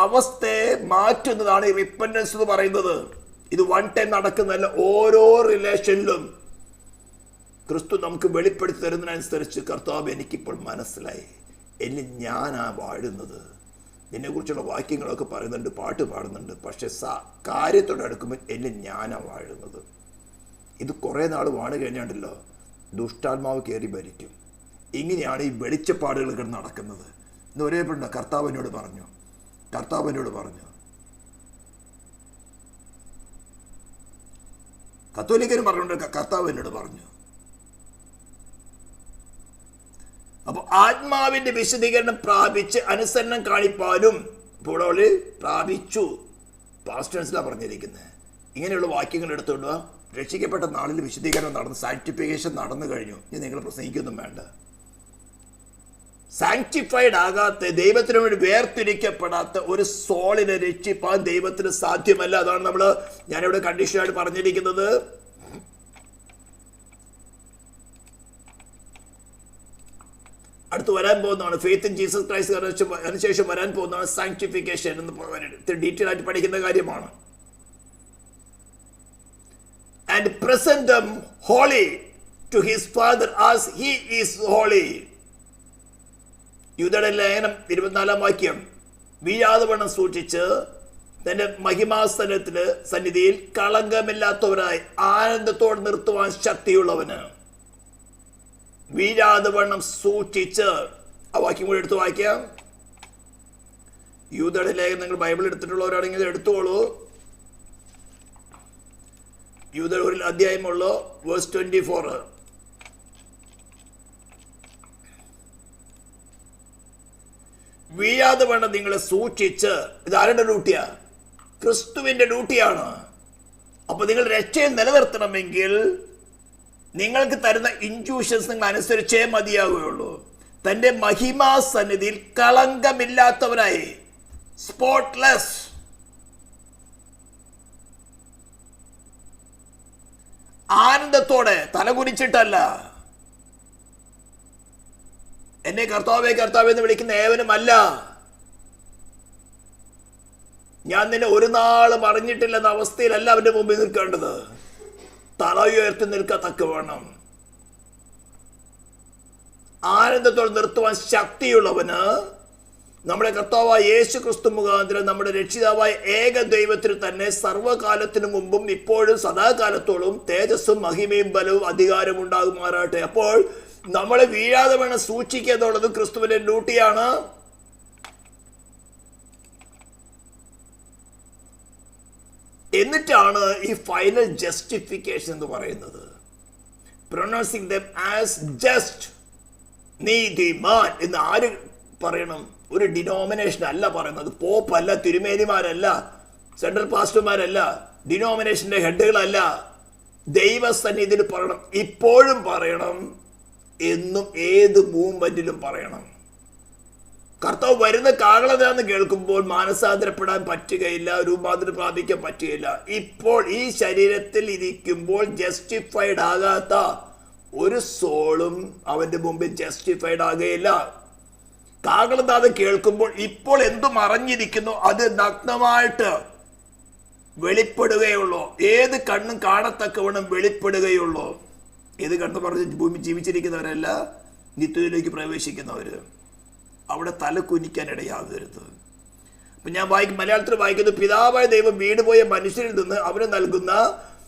അവസ്ഥയെ മാറ്റുന്നതാണ് ഈ റിപ്പന്റൻസ് എന്ന് പറയുന്നത്. ഇത് വൺ ടൈം നടക്കുന്നതല്ല. ഓരോ റിലേഷനിലും ക്രിസ്തു നമുക്ക് വെളിപ്പെടുത്തി തരുന്നതിനനുസരിച്ച്, കർത്താവ് എനിക്കിപ്പോൾ മനസ്സിലായി, എന്നിൽ ഞാനാ വാഴുന്നത്. എന്നെക്കുറിച്ചുള്ള വാക്യങ്ങളൊക്കെ പറയുന്നുണ്ട്, പാട്ട് പാടുന്നുണ്ട്, പക്ഷെ കാര്യത്തോടെ അടുക്കുമ്പോൾ എന്നിൽ ഞാനാ വാഴുന്നത്. ഇത് കുറേ നാൾ വാണ് കഴിഞ്ഞാണ്ടല്ലോ ദുഷ്ടാത്മാവ് കയറി ഭരിക്കും. ഇങ്ങനെയാണ് ഈ വെളിച്ചപ്പാടുകൾ നടക്കുന്നത്. ഇന്ന് ഒരേ പെണ്ണ കർത്താവിനോട് പറഞ്ഞു, കത്തോലിക്കരും പറഞ്ഞുകൊണ്ട് കർത്താവ് എന്നോട് പറഞ്ഞു. അപ്പൊ ആത്മാവിന്റെ വിശദീകരണം പ്രാപിച്ച് അനുസരണം കാണിപ്പാനും, ഇപ്പോൾ പ്രാപിച്ചു, പാസ്റ്റ് ടെൻസിലാണ് പറഞ്ഞിരിക്കുന്നത്. ഇങ്ങനെയുള്ള വാക്യങ്ങൾ എടുത്തുകൊണ്ട് രക്ഷിക്കപ്പെട്ട നാളിൽ വിശദീകരണം നടന്നു, സാങ്ക്ടിഫിക്കേഷൻ നടന്നു കഴിഞ്ഞു. ഇനി നിങ്ങൾ പ്രസംഗിക്കൊന്നും വേണ്ട. സാങ്ക്ടിഫൈഡ് ആകാത്ത, ദൈവത്തിന് വേണ്ടി വേർതിരിക്കപ്പെടാത്ത ഒരു സോളിനെ രക്ഷിപ്പാൻ ദൈവത്തിന് സാധ്യമല്ല. അതാണ് ഞാനിവിടെ കണ്ടീഷനായിട്ട് പറഞ്ഞിരിക്കുന്നത്. അടുത്ത് വരാൻ പോകുന്നതാണ് ഫെയ്ത്ത് ഇൻ ജീസസ് ക്രൈസ്റ്റ്. അതിനുശേഷം വരാൻ പോകുന്നതാണ് സാങ്ക്ടിഫിക്കേഷൻ എന്ന് ഡീറ്റെയിൽ ആയിട്ട് പഠിക്കുന്ന കാര്യമാണ്. And present them holy to his father as he is holy. യൂദയുടെ ലേഖനം 24 വാക്യം, വീഴാതെ വണ്ണം സൂക്ഷിച്ച് തന്റെ മഹിമാസനത്തില് സന്നിധിയിൽ കളങ്കമില്ലാത്തവരായി ആനന്ദത്തോടെ നിർത്തുവാൻ ശക്തിയുള്ളവന്. വീഴാതെ വണ്ണം സൂക്ഷിച്ച്, ആ വാക്യം കൂടി എടുത്ത് വായിക്കാം. യൂദയുടെ ലേഖനം നിങ്ങൾ ബൈബിൾ എടുത്തിട്ടുള്ളവരാണെങ്കിൽ എടുത്തോളൂ. യൂദയുടെ ഒരു അധ്യായമുള്ളൂ, വേഴ്സ് 24. വീഴാതെ വേണം നിങ്ങളെ സൂക്ഷിച്ച്. ഇത് ആരുടെ ഡ്യൂട്ടിയാ? ക്രിസ്തുവിന്റെ ഡ്യൂട്ടിയാണ്. അപ്പൊ നിങ്ങൾ രക്ഷയെ നിലനിർത്തണമെങ്കിൽ നിങ്ങൾക്ക് തരുന്ന ഇൻറ്റ്യൂഷൻസ് നിങ്ങൾ അനുസരിച്ചേ മതിയാകുകയുള്ളൂ. തന്റെ മഹിമാസന്നിധിയിൽ കളങ്കമില്ലാത്തവരായി, സ്പോട്ട്ലെസ്. ആനന്ദത്തോടെ, തലകുനിച്ചിട്ടല്ല. എന്നെ കർത്താവേ കർത്താവേ എന്ന് വിളിക്കുന്ന ഏവനുമല്ല. ഞാൻ നിന്നെ ഒരു നാളും അറിഞ്ഞിട്ടില്ലെന്ന അവസ്ഥയിലല്ല അവന്റെ മുമ്പിൽ നിൽക്കേണ്ടത്. തല ഉയർത്തി നിൽക്കത്തക്കവണ്ണം ആനന്ദത്തോടെ നിർത്തുവാൻ ശക്തിയുള്ളവന് നമ്മുടെ കർത്താവായ യേശു ക്രിസ്തു മുഖാന്തരം നമ്മുടെ രക്ഷിതാവായ ഏക ദൈവത്തിന് തന്നെ സർവ്വകാലത്തിനു മുമ്പും ഇപ്പോഴും സദാകാലത്തോളം തേജസ്സും മഹിമയും ബലവും അധികാരവും ഉണ്ടാകുമാറാട്ടെ. അപ്പോൾ നമ്മളെ വീഴാതെ വേണം സൂക്ഷിക്കുക എന്നുള്ളത് ക്രിസ്തുവിന്റെ ഡ്യൂട്ടിയാണ്. എന്നിട്ടാണ് ഈ ഫൈനൽ ജസ്റ്റിഫിക്കേഷൻ എന്ന് പറയുന്നത്. പ്രൊനൗൺസിങ് ദം ആസ് ജസ്റ്റ്, നീതിമാൻ എന്ന് ആര് പറയണം? ഒരു ഡിനോമിനേഷൻ അല്ല പറയുന്നത്. പോപ്പ് അല്ല, തിരുമേനിമാരല്ല, സെൻട്രൽ പാസ്റ്റർമാരല്ല, ഡിനോമിനേഷന്റെ ഹെഡുകളല്ല. ദൈവസന്നിധിയിൽ പറയണം, ഇപ്പോഴും പറയണം, എന്നും ഏത് മൂവ്മെന്റിലും പറയണം. കർത്താവ് വരുന്ന കാകളതാന്ന് കേൾക്കുമ്പോൾ മാനസാന്തരപ്പെടാൻ പറ്റുകയില്ല, രൂപാന്തരം പ്രാപിക്കാൻ പറ്റുകയില്ല. ഇപ്പോൾ ഈ ശരീരത്തിൽ ഇരിക്കുമ്പോൾ ജസ്റ്റിഫൈഡ് ആകാത്ത ഒരു സോളും അവന്റെ മുമ്പിൽ ജസ്റ്റിഫൈഡ് ആകുകയില്ല. കാകളതാന്ന് കേൾക്കുമ്പോൾ ഇപ്പോൾ എന്തും അറിഞ്ഞിരിക്കുന്നു അത് നഗ്നമായിട്ട് വെളിപ്പെടുകയുള്ളൂ. ഏത് കണ്ണും കാണത്തക്കവണ്ണം വെളിപ്പെടുകയുള്ളൂ. ഏത് കണ്ണ് പറഞ്ഞ് ഭൂമി ജീവിച്ചിരിക്കുന്നവരല്ല, നിത്യത്തിലേക്ക് പ്രവേശിക്കുന്നവര്. അവിടെ തല കുനിക്കാൻ ഇടയാകരുത്. അപ്പൊ ഞാൻ മലയാളത്തിൽ വായിക്കുന്നത്, പിതാവായ ദൈവം വീണുപോയ മനുഷ്യരിൽ നിന്ന് അവന് നൽകുന്ന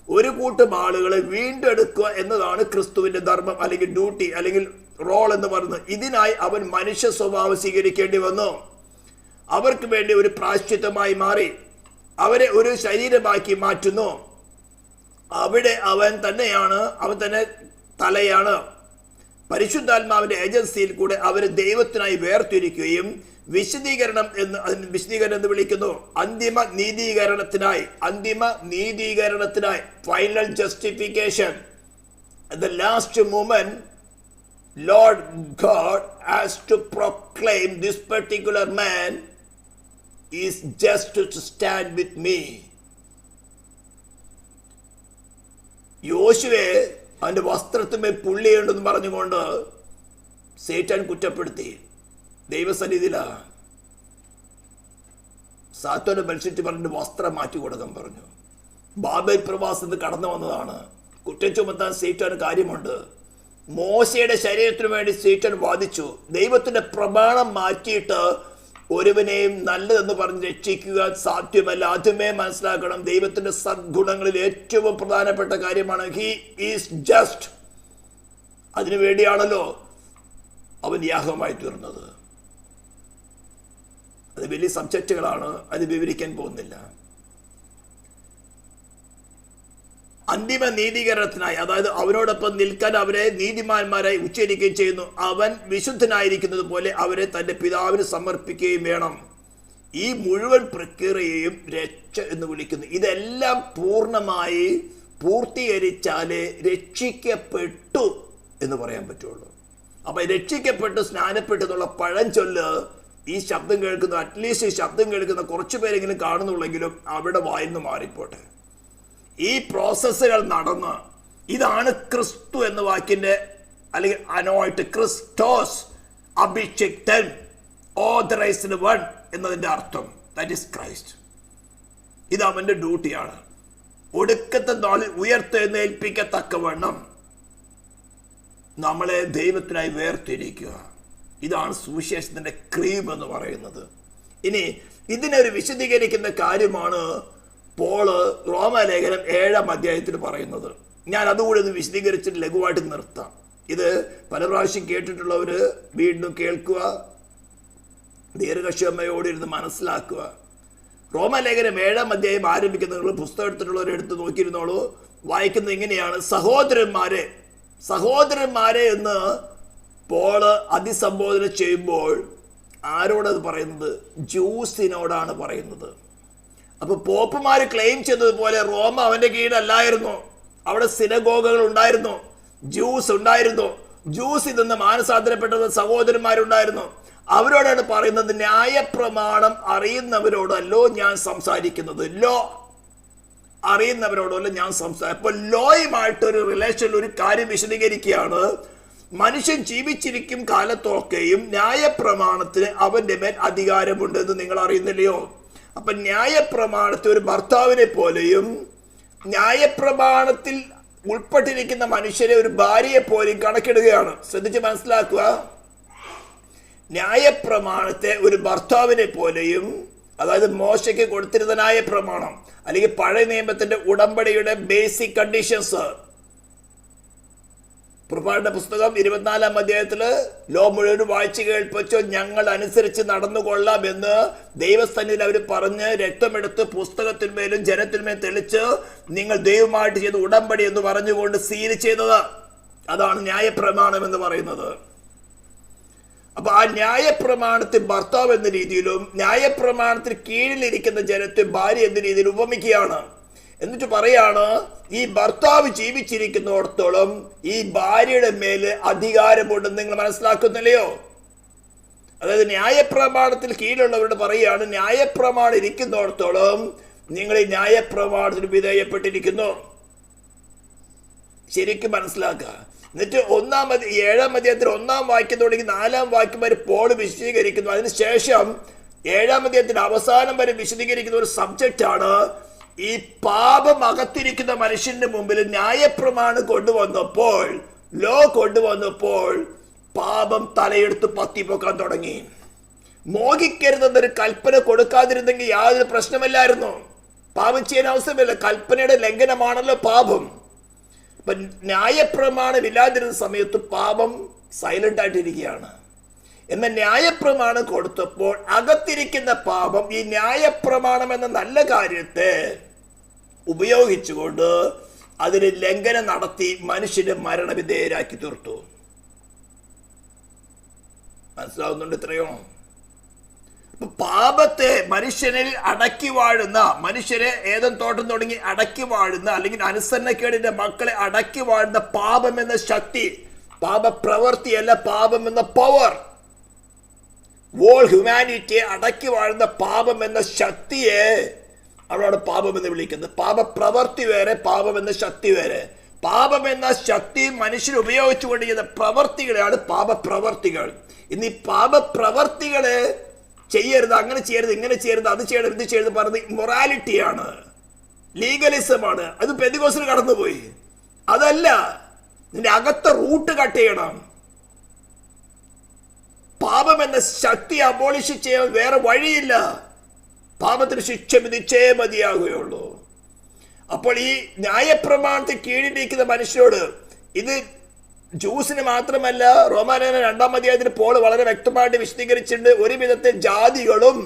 ഒരു കൂട്ടം ആളുകളെ വീണ്ടെടുക്കുക എന്നതാണ് ക്രിസ്തുവിന്റെ ധർമ്മം, അല്ലെങ്കിൽ ഡ്യൂട്ടി, അല്ലെങ്കിൽ റോൾ എന്ന് പറയുന്നത്. ഇതിനായി അവൻ മനുഷ്യ സ്വഭാവം സ്വീകരിക്കേണ്ടി വന്നു. അവർക്ക് വേണ്ടി ഒരു പ്രായശ്ചിത്തമായി മാറി അവരെ ഒരു ശരീരമാക്കി മാറ്റുന്നു. അവിടെ അവൻ തന്നെ തലയാണ്. പരിശുദ്ധാത്മാവിന്റെ ഏജൻസിയിൽ കൂടെ അവരെ ദൈവത്തിനായി വേർതിരിക്കുകയും വിശദീകരണം എന്ന് വിളിക്കുന്നു. അന്തിമ നീതീകരണത്തിനായി final justification. The last moment Lord God has to proclaim this particular man is just to stand with me. യോശുവെ അവന്റെ വസ്ത്രത്തിന്മേൽ പുള്ളിയുണ്ടെന്ന് പറഞ്ഞുകൊണ്ട് സേറ്റാൻ കുറ്റപ്പെടുത്തി. ദൈവസന്നിധിയില സാത്തോനെ മത്സരിച്ച് പറഞ്ഞ് വസ്ത്രം മാറ്റി കൊടുക്കാൻ പറഞ്ഞു. ബാബേൽ പ്രവാസത്തിൽ കടന്നു വന്നതാണ്. കുറ്റം ചുമത്താൻ സേറ്റാൻ കാര്യമുണ്ട്. മോശയുടെ ശരീരത്തിനു വേണ്ടി സേറ്റാൻ വാദിച്ചു. ദൈവത്തിന്റെ പ്രമാണം മാറ്റിയിട്ട് ഒരുവനെയും നല്ലതെന്ന് പറഞ്ഞ് രക്ഷിക്കുക സാധ്യമല്ല. ആദ്യമേ മനസ്സിലാക്കണം, ദൈവത്തിന്റെ സദ്ഗുണങ്ങളിൽ ഏറ്റവും പ്രധാനപ്പെട്ട കാര്യമാണ് ഹി ഈസ് ജസ്റ്റ്. അതിനു വേണ്ടിയാണല്ലോ അവൻ യാഗമായി തീർന്നത്. അത് വലിയ സബ്ജക്റ്റുകളാണ്, അത് വിവരിക്കാൻ പോകുന്നില്ല. അന്തിമ നീതീകരണത്തിനായി, അതായത് അവനോടൊപ്പം നിൽക്കാൻ അവരെ നീതിമാന്മാരായി ഉച്ചരിക്കുകയും ചെയ്യുന്നു. അവൻ വിശുദ്ധനായിരിക്കുന്നത് പോലെ അവരെ തന്റെ പിതാവിന് സമർപ്പിക്കുകയും വേണം. ഈ മുഴുവൻ പ്രക്രിയയും രക്ഷ എന്ന് വിളിക്കുന്നു. ഇതെല്ലാം പൂർണ്ണമായി പൂർത്തീകരിച്ചാലേ രക്ഷിക്കപ്പെട്ടു എന്ന് പറയാൻ പറ്റുള്ളൂ. അപ്പൊ രക്ഷിക്കപ്പെട്ടു, സ്നാനപ്പെട്ടു എന്നുള്ള പഴഞ്ചൊല്ല് ഈ ശബ്ദം കേൾക്കുന്ന, അറ്റ്ലീസ്റ്റ് ഈ ശബ്ദം കേൾക്കുന്ന കുറച്ചു പേരെങ്കിലും കാണുന്നുള്ളെങ്കിലും അവിടെ വായിന്ന് മാറിപ്പോട്ടെ. ഈ പ്രോസസ്സുകൾ നടന്ന്, ഇതാണ് ക്രിസ്തു എന്ന വാക്കിന്റെ, അല്ലെങ്കിൽ അനോയിന്റ്, ക്രിസ്റ്റോസ്, അഭിഷിക്തൻ, ഓതറൈസ്ഡ് വൺ എന്നതിന്റെ അർത്ഥം. That is Christ. ഇത് അവന്റെ ഡ്യൂട്ടിയാണ്. ഒടുക്കത്തെ നാളിൽ ഉയർത്തെഴുന്നേൽപ്പിക്കത്തക്കവണ്ണം നമ്മളെ ദൈവത്തിനായി വേർതിരിക്കുക. ഇതാണ് സുവിശേഷത്തിന്റെ ക്രീം എന്ന് പറയുന്നത്. ഇനി ഇതിനൊരു വിശദീകരിക്കുന്ന കാര്യമാണ് പോള് റോമാലേഖനം 7-ാം അധ്യായത്തിൽ പറയുന്നത്. ഞാൻ അതുകൂടി ഒന്ന് വിശദീകരിച്ചിട്ട് ലഘുവായിട്ട് നിർത്താം. ഇത് പല പ്രാവശ്യം കേട്ടിട്ടുള്ളവര് വീണ്ടും കേൾക്കുക, ദീർഘക്ഷമയോടിരുന്ന് മനസ്സിലാക്കുക. റോമാലേഖനം 7-ാം അധ്യായം ആരംഭിക്കുന്ന പുസ്തകം എടുത്തിട്ടുള്ളവരെ എടുത്ത് നോക്കിയിരുന്നോളൂ. വായിക്കുന്നത് ഇങ്ങനെയാണ്: സഹോദരന്മാരെ എന്ന് പോള് അഭിസംബോധന ചെയ്യുമ്പോൾ ആരോടത് പറയുന്നത്? ജൂസിനോടാണ് പറയുന്നത്. അപ്പൊ പോപ്പുമാര് ക്ലെയിം ചെയ്തതുപോലെ റോമ അവന്റെ കീഴിലല്ലായിരുന്നു. അവിടെ സിനഗോഗുകൾ ഉണ്ടായിരുന്നു, ജ്യൂസ് ഉണ്ടായിരുന്നു. ജ്യൂസിൽ നിന്ന് മാനസാന്തരപ്പെട്ടത് സഹോദരന്മാരുണ്ടായിരുന്നു. അവരോടാണ് പറയുന്നത്, ന്യായപ്രമാണം അറിയുന്നവരോടല്ലോ ഞാൻ സംസാരിക്കുന്നത്. ലോ അറിയുന്നവരോടല്ല ഞാൻ സംസാരിക്കും. അപ്പോൾ ലോയുമായിട്ടൊരു റിലേഷൻ, ഒരു കാര്യം വിശദീകരിക്കുകയാണ്. മനുഷ്യൻ ജീവിച്ചിരിക്കും കാലത്തൊക്കെയും ന്യായപ്രമാണത്തിന് അവന്റെ മേൽ അധികാരമുണ്ടെന്ന് നിങ്ങൾ അറിയുന്നില്ലയോ? അപ്പൊ ന്യായപ്രമാണത്തിൽ ഒരു ഭർത്താവിനെ പോലെയും ന്യായപ്രമാണത്തിൽ ഉൾപ്പെട്ടിരിക്കുന്ന മനുഷ്യരെ ഒരു ഭാര്യയെ പോലെയും കണക്കിടുകയാണ്. ശ്രദ്ധിച്ച് മനസ്സിലാക്കുക. ന്യായപ്രമാണത്തെ ഒരു ഭർത്താവിനെ പോലെയും, അതായത് മോശയ്ക്ക് കൊടുത്തിരുന്ന ന്യായപ്രമാണം അല്ലെങ്കിൽ പഴയ നിയമത്തിന്റെ ഉടമ്പടിയുടെ ബേസിക് കണ്ടീഷൻസ്, പുറപ്പാടിന്റെ പുസ്തകം 24-ാം അധ്യായത്തില് ലോ മുഴുവൻ വായിച്ചു കേൾപ്പിച്ചോ ഞങ്ങൾ അനുസരിച്ച് നടന്നുകൊള്ളാം എന്ന് ദൈവസന്നിധിയിൽ അവർ പറഞ്ഞ് രക്തമെടുത്ത് പുസ്തകത്തിന്മേലും ജനത്തിന്മേലും തെളിച്ച് നിങ്ങൾ ദൈവമായിട്ട് ചെയ്ത ഉടമ്പടി എന്ന് പറഞ്ഞുകൊണ്ട് സീൽ ചെയ്തത്. അതാണ് ന്യായപ്രമാണം എന്ന് പറയുന്നത്. അപ്പൊ ആ ന്യായപ്രമാണത്തിൽ ഭർത്താവ് എന്ന രീതിയിലും ന്യായപ്രമാണത്തിന് കീഴിലിരിക്കുന്ന ജനത്തെ ഭാര്യ എന്ന രീതിയിൽ ഉപമിക്കുകയാണ്. എന്നിട്ട് പറയാണ്, ഈ ഭർത്താവ് ജീവിച്ചിരിക്കുന്നിടത്തോളം ഈ ഭാര്യയുടെ മേല് അധികാരമുണ്ടെന്ന് നിങ്ങൾ മനസ്സിലാക്കുന്നില്ലയോ? അതായത് ന്യായപ്രമാണത്തിൽ കീഴിലുള്ളവരോട് പറയുകയാണ്, ന്യായപ്രമാണം ഇരിക്കുന്നിടത്തോളം നിങ്ങൾ ഈ ന്യായപ്രമാണത്തിന് വിധേയപ്പെട്ടിരിക്കുന്നു. ശരിക്കും മനസ്സിലാക്കുക. എന്നിട്ട് 7-ാം അധ്യായത്തിൽ 1-ാം വാക്യം തുടങ്ങി 4-ാം വാക്യം വരെ പോൾ വിശദീകരിക്കുന്നു. അതിനുശേഷം 7-ാം അധ്യായത്തിന്റെ അവസാനം വരെ വിശദീകരിക്കുന്ന ഒരു സബ്ജക്റ്റാണ് ഈ പാപം അകത്തിരിക്കുന്ന മനുഷ്യന്റെ മുമ്പിൽ ന്യായപ്രമാണം കൊണ്ടുവന്നപ്പോൾ, ലോ കൊണ്ടുവന്നപ്പോൾ പാപം തലയെടുത്ത് പത്തിപ്പൊക്കാൻ തുടങ്ങി. മോഹിക്കരുതെന്നൊരു കൽപ്പന കൊടുക്കാതിരുന്നെങ്കിൽ യാതൊരു പ്രശ്നമില്ലായിരുന്നു. പാപം ചെയ്യാൻ അവസരമില്ല. കൽപ്പനയുടെ ലംഘനമാണല്ലോ പാപം. അപ്പൊ ന്യായപ്രമാണം ഇല്ലാതിരുന്ന സമയത്ത് പാപം സൈലന്റ് ആയിട്ടിരിക്കുകയാണ്. എന്നാൽ ന്യായപ്രമാണം കൊടുത്തപ്പോൾ അകത്തിരിക്കുന്ന പാപം ഈ ന്യായപ്രമാണം എന്ന നല്ല കാര്യത്തെ ഉപയോഗിച്ചുകൊണ്ട് അതിന് ലംഘനം നടത്തി മനുഷ്യനെ മരണവിധേയരാക്കി തീർത്തു. മനസ്സിലാവുന്നുണ്ട് ഇത്രയോ? പാപത്തെ മനുഷ്യനിൽ അടക്കി വാഴുന്ന, മനുഷ്യരെ ഏതൻ തോട്ടം തുടങ്ങി അടക്കി വാഴുന്ന, അല്ലെങ്കിൽ അനുസരണക്കേടിന്റെ മക്കളെ അടക്കി വാഴുന്ന പാപം എന്ന ശക്തി, പാപപ്രവൃത്തിയല്ല, പാപം എന്ന പവർ, വോൾ ഹ്യൂമാനിറ്റിയെ അടക്കി വാഴുന്ന പാപം എന്ന ശക്തിയെ അവരാണ് പാപം എന്ന് വിളിക്കുന്നത്. പാപപ്രവൃത്തി വേറെ, പാപം എന്ന ശക്തി വേറെ. പാപം എന്ന ശക്തി മനുഷ്യർ ഉപയോഗിച്ചുകൊണ്ട് ചെയ്യുന്ന പ്രവർത്തികളാണ് പാപപ്രവർത്തികൾ. ഇന്ന് ഈ പാപപ്രവർത്തികളെ ചെയ്യരുത്, അങ്ങനെ ചെയ്യരുത്, ഇങ്ങനെ ചെയ്യരുത്, അത് ചെയ്യരുത്, ഇത് ചെയ്യരുത് പറഞ്ഞത് മൊറാലിറ്റിയാണ്, ലീഗലിസമാണ്. അത് പെന്തക്കോസ്തിൽ കടന്നുപോയി. അതല്ല, നിന്റെ അകത്തെ റൂട്ട് കട്ട് ചെയ്യണം. പാപം എന്ന ശക്തി അബോളിഷ് ചെയ്യാൻ വേറെ വഴിയില്ല. പാപത്തിന് ശിക്ഷ വിധിച്ചേ മതിയാകുകയുള്ളൂ. അപ്പോൾ ഈ ന്യായപ്രമാണത്തിൽ കീഴിലിരിക്കുന്ന മനുഷ്യരോട്, ഇത് ജൂസിന് മാത്രമല്ല, റോമാലേഖനം 2-ാം അധ്യായത്തിൽ പോൾ വളരെ വ്യക്തമായിട്ട് വിശദീകരിച്ചിട്ടുണ്ട്. ഒരു വിധത്തിൽ ജാതികളും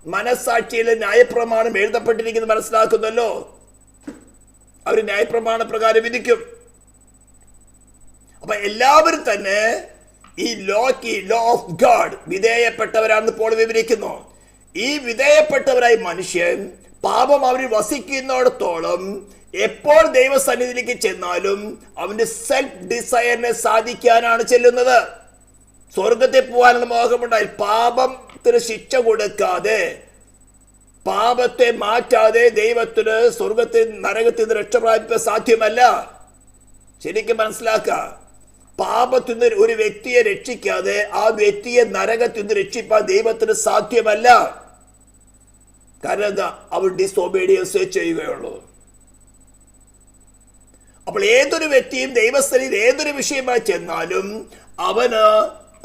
മനസ്സാക്ഷിയിൽ ന്യായപ്രമാണം എഴുതപ്പെട്ടിരിക്കുന്നത് മനസ്സിലാക്കുന്നല്ലോ. അവർ ന്യായപ്രമാണ പ്രകാരം വിധിക്കും. അപ്പൊ എല്ലാവരും തന്നെ ഈ ലോ ഓഫ് ഗാഡ് വിധേയപ്പെട്ടവരാണെന്ന് പോൾ വിവരിക്കുന്നു. ഈ വിധേയപ്പെട്ടവരായി മനുഷ്യൻ പാപം അവരിൽ വസിക്കുന്നിടത്തോളം എപ്പോൾ ദൈവസന്നിധിയിലേക്ക് ചെന്നാലും അവന്റെ സെൽഫ് ഡിസയറിനെ സാധിക്കാനാണ് ചെല്ലുന്നത്. സ്വർഗത്തിൽ പോകാനുള്ള മോഹമുണ്ടായി പാപത്തിന് ശിക്ഷ കൊടുക്കാതെ, പാപത്തെ മാറ്റാതെ ദൈവത്തിന് സ്വർഗത്തിൽ നരകത്തിൽ നിന്ന് രക്ഷപ്രാപിക്കാൻ സാധ്യമല്ല. ശരിക്കും മനസ്സിലാക്കുക. പാപത്തിൽ നിന്ന് ഒരു വ്യക്തിയെ രക്ഷിക്കാതെ ആ വ്യക്തിയെ നരകത്തിൽ നിന്ന് രക്ഷിപ്പാൻ ദൈവത്തിന് സാധ്യമല്ല. കാരണം എന്താ? അവൻ ഡിസോബീഡിയൻസ് ചെയ്യുകയുള്ളൂ. അപ്പോൾ ഏതൊരു വ്യക്തിയും ദൈവസ്ഥലിൽ ഏതൊരു വിഷയമായി ചെന്നാലും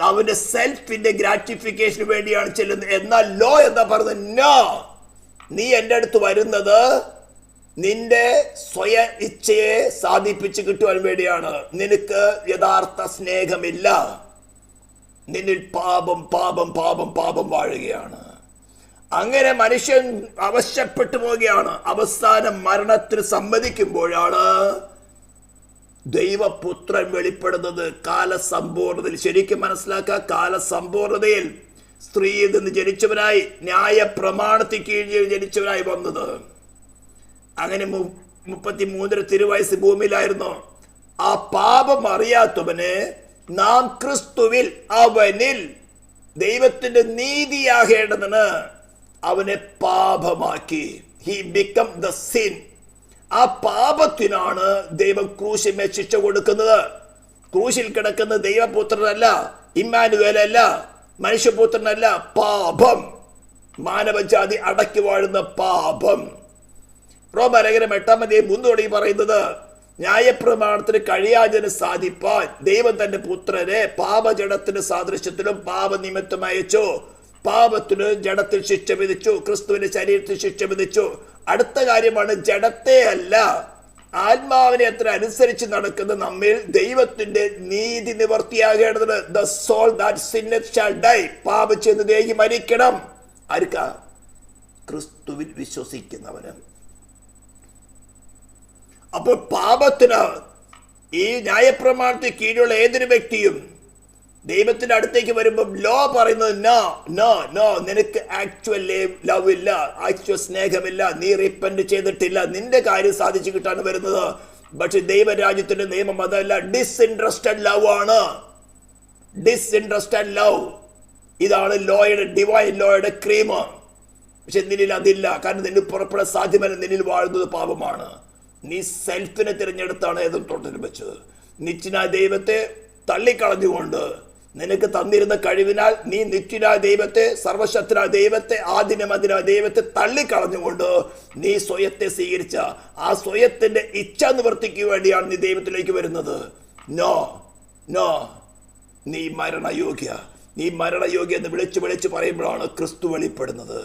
അവന്റെ സെൽഫിന്റെ ഗ്രാറ്റിഫിക്കേഷന് വേണ്ടിയാണ് ചെല്ലുന്നത്. എന്നാൽ ലോ എന്താ പറഞ്ഞത്? നോ, നീ എൻ്റെ അടുത്ത് വരുന്നത് നിന്റെ സ്വയ ഇച്ഛയെ സാധിപ്പിച്ച് കിട്ടുവാൻ വേണ്ടിയാണ്. നിനക്ക് യഥാർത്ഥ സ്നേഹമില്ല, നിന്നിൽ പാപം പാപം പാപം പാപം വാഴുകയാണ്. അങ്ങനെ മനുഷ്യൻ അവശപ്പെട്ടു പോവുകയാണ്. അവസാനം മരണത്തിന് സമ്മതിക്കുമ്പോഴാണ് ദൈവപുത്രൻ വെളിപ്പെടുന്നത്. കാലസമ്പൂർണതയിൽ, ശരിക്കും മനസ്സിലാക്കുക, കാലസമ്പൂർണതയിൽ സ്ത്രീയിൽ നിന്ന് ജനിച്ചവനായി, ന്യായ പ്രമാണത്തിൽ കീഴിൽ ജനിച്ചവനായി വന്നത്. അങ്ങനെ 33 തിരുവയസ്സ് ഭൂമിയിലായിരുന്നു. ആ പാപം അറിയാത്തവന് നാം ക്രിസ്തുവിൽ, അവനിൽ ദൈവത്തിന്റെ നീതിയാകേണ്ടതിന് അവനെ പാപമാക്കി. He become the sin. ആ പാപത്തിനാണ് ദൈവം ക്രൂശിന്മേൽ ശിക്ഷ കൊടുക്കുന്നത്. ക്രൂശിൽ കിടക്കുന്ന ദൈവപുത്രനല്ല, ഇമ്മാനുവേലല്ല, മനുഷ്യപുത്രനല്ല, പാപം, മാനവജാതി അടക്കി വാഴുന്ന പാപം. റോമാലേഖനം 8:3 പറയുന്നത്, ന്യായപ്രമാണത്തിന് കഴിയാതിന് സാധിപ്പാൻ ദൈവം തന്റെ പുത്രനെ പാപജഡത്തിന് സാദൃശ്യത്തിലും പാപനിമിത്തം അയച്ചു. പാപത്തിന് ജഡത്തിൽ ശിക്ഷ വിധിച്ചു, ക്രിസ്തുവിന്റെ ശരീരത്തിൽ ശിക്ഷ വിധിച്ചു. അടുത്ത കാര്യമാണ്, ജഡത്തെ അല്ല ആത്മാവിനെ അത്ര അനുസരിച്ച് നടക്കുന്ന നമ്മിൽ ദൈവത്തിന്റെ നീതി നിവർത്തിയാകേണ്ടത്. The soul that sinneth shall die. പാപം ചെയ്ത് ദേഹി മരിക്കണം. ആർക്കാ? ക്രിസ്തുവിൽ വിശ്വസിക്കുന്നവന്. അപ്പോൾ പാപത്തിന് ഈ ന്യായപ്രമാണത്തിന് കീഴിലുള്ള ഏതൊരു വ്യക്തിയും ദൈവത്തിന്റെ അടുത്തേക്ക് വരുമ്പോൾ ലോ പറയുന്നത് നോ നോ നോ, നിനക്ക് ആക്ച്വൽ ലവ് ഇല്ല, ആക്ച്വൽ സ്നേഹമില്ല, നീ റിപ്പന്റ് ചെയ്തിട്ടില്ല, നിന്റെ കാര്യം സാധിച്ചു കിട്ടാണ് വരുന്നത്. പക്ഷെ ദൈവരാജ്യത്തിന്റെ നിയമം അതല്ല, ഡിസ്ഇൻട്രസ്റ്റഡ് ലവ് ആണ്. ഡിസ്ഇൻട്രസ്റ്റഡ് ലവ്, ഇതാണ് ലോയുടെ, ഡിവൈൻ ലോയുടെ ക്രീം. പക്ഷെ നിന്നിൽ അതില്ല. കാരണം നിന്നിൽ പുറപ്പെടാൻ സാധ്യമല്ല, നിന്നിൽ വാഴുന്നത് പാപമാണ്. നീ സെൽഫിനെ തിരഞ്ഞെടുത്താണ് ഏതും തൊട്ടിൽ വെച്ചത്. നിത്യനായ ദൈവത്തെ തള്ളിക്കളഞ്ഞുകൊണ്ട് നിനക്ക് തന്നിരുന്ന കഴിവിനാൽ നീ നിത്യനായ ദൈവത്തെ, സർവശക്തനായ ദൈവത്തെ, ആദിനമതിനായ ദൈവത്തെ തള്ളിക്കളഞ്ഞുകൊണ്ട് നീ സ്വയത്തെ സ്വീകരിച്ച ആ സ്വയത്തിന്റെ ഇച്ഛ നിവർത്തിക്ക് വേണ്ടിയാണ് നീ ദൈവത്തിലേക്ക് വരുന്നത്. നോ നോ, നീ മരണയോഗ്യ, നീ മരണയോഗ്യ എന്ന് വിളിച്ച് പറയുമ്പോഴാണ് ക്രിസ്തു വെളിപ്പെടുന്നത്.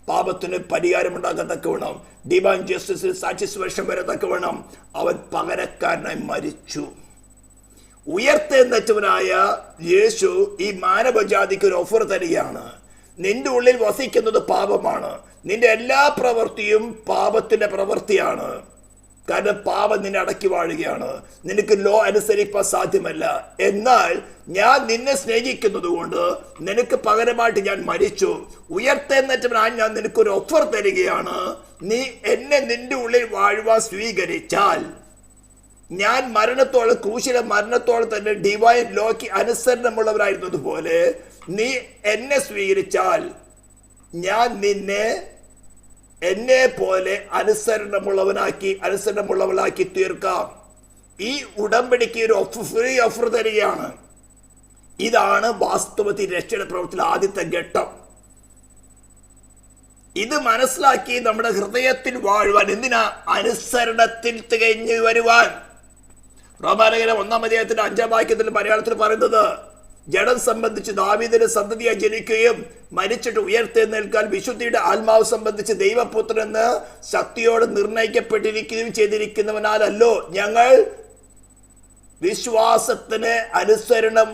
പാപത്തിന് പരിഹാരമുണ്ടാകാൻ തക്കവണ്ണം, ഡിവൈൻ ജസ്റ്റിസിൽ സാറ്റിസ്ഫാക്ഷൻ വരത്തക്കവണ്ണം അവൻ പകരക്കാരനായി മരിച്ചു. ഉയർത്തെഴുന്നേറ്റവനായ യേശു ഈ മാനവജാതിക്ക് ഒരു ഓഫർ തരികയാണ്. നിന്റെ ഉള്ളിൽ വസിക്കുന്നത് പാപമാണ്. നിന്റെ എല്ലാ പ്രവൃത്തിയും പാപത്തിന്റെ പ്രവൃത്തിയാണ്. കാരണം പാപം നിന്നെ അടക്കി വാഴുകയാണ്. നിനക്ക് ലോ അനുസരിക്കാൻ സാധ്യമല്ല. എന്നാൽ ഞാൻ നിന്നെ സ്നേഹിക്കുന്നത് കൊണ്ട് നിനക്ക് പകരമായിട്ട് ഞാൻ മരിച്ചു. ഉയർത്തെഴുന്നേറ്റവനായി ഞാൻ നിനക്കൊരു ഓഫർ തരികയാണ്. നീ എന്നെ നിന്റെ ഉള്ളിൽ വാഴുവാൻ സ്വീകരിച്ചാൽ, ഞാൻ മരണത്തോളം, ക്രൂശിലെ മരണത്തോളം തന്നെ ഡിവൈൻ ലോയ്ക്ക് അനുസരണമുള്ളവരായിരുന്നത് പോലെ നീ എന്നെ സ്വീകരിച്ചാൽ ഞാൻ നിന്നെ എന്നെ പോലെ അനുസരണമുള്ളവളാക്കി തീർക്കാം. ഈ ഉടമ്പടിക്ക് ഒരു ഫ്രീ ഓഫർ തരികയാണ്. ഇതാണ് വാസ്തവത്തിൽ രക്ഷയുടെ പ്രവൃത്തിയിലെ ആദ്യത്തെ ഘട്ടം. ഇത് മനസ്സിലാക്കി നമ്മുടെ ഹൃദയത്തിൽ വാഴുവാൻ, എന്തിനാ? അനുസരണത്തിൽ തികഞ്ഞു വരുവാൻ. റോമാലേഖനം 1:5 മലയാളത്തിൽ പറയുന്നത്, ജഡം സംബന്ധിച്ച് ദാവീദിന്റെ സന്തതിയായി ജനിക്കുകയും മരിച്ചിട്ട് ഉയർത്തെഴുന്നേൽക്കാൻ വിശുദ്ധിയുടെ ആത്മാവ് സംബന്ധിച്ച് ദൈവപുത്രൻ എന്ന് ശക്തിയോട് നിർണയിക്കപ്പെട്ടിരിക്കുകയും ചെയ്തിരിക്കുന്നവനാലല്ലോ ഞങ്ങൾ വിശ്വാസത്തിന് അനുസരണം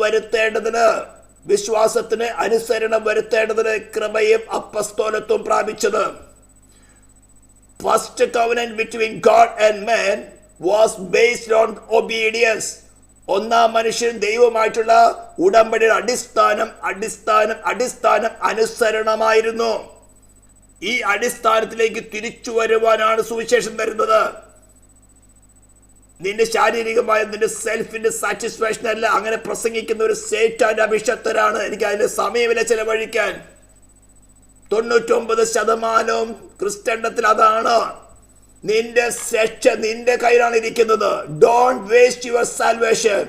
വരുത്തേണ്ടതിന് കൃപയും അപ്പസ്തോലത്വം പ്രാപിച്ചത്. First covenant between God and man was based on obedience. ഒന്നാം മനുഷ്യൻ ദൈവമായിട്ടുള്ള ഉടമ്പടിയുടെ അടിസ്ഥാനം അനുസരണമായിരുന്നു. ഈ അടിസ്ഥാനത്തിലേക്ക് തിരിച്ചു വരുവാനാണ് സുവിശേഷം തരുന്നത്. നിന്റെ ശാരീരികമായ നിന്റെ സെൽഫിന്റെ സാറ്റിസ്ഫാക്ഷൻ അല്ല. അങ്ങനെ പ്രസംഗിക്കുന്ന ഒരു സേറ്റാന്റെ അഭിഷക്തരാണ്. എനിക്ക് അതിന്റെ സമയമില്ല ചെലവഴിക്കാൻ. 99% ക്രിസ്ത്യൻഡത്തിൽ അതാണ്. നിന്റെ രക്ഷ നിന്റെ കയ്യിലാണ് ഇരിക്കുന്നത്. Don't waste your salvation.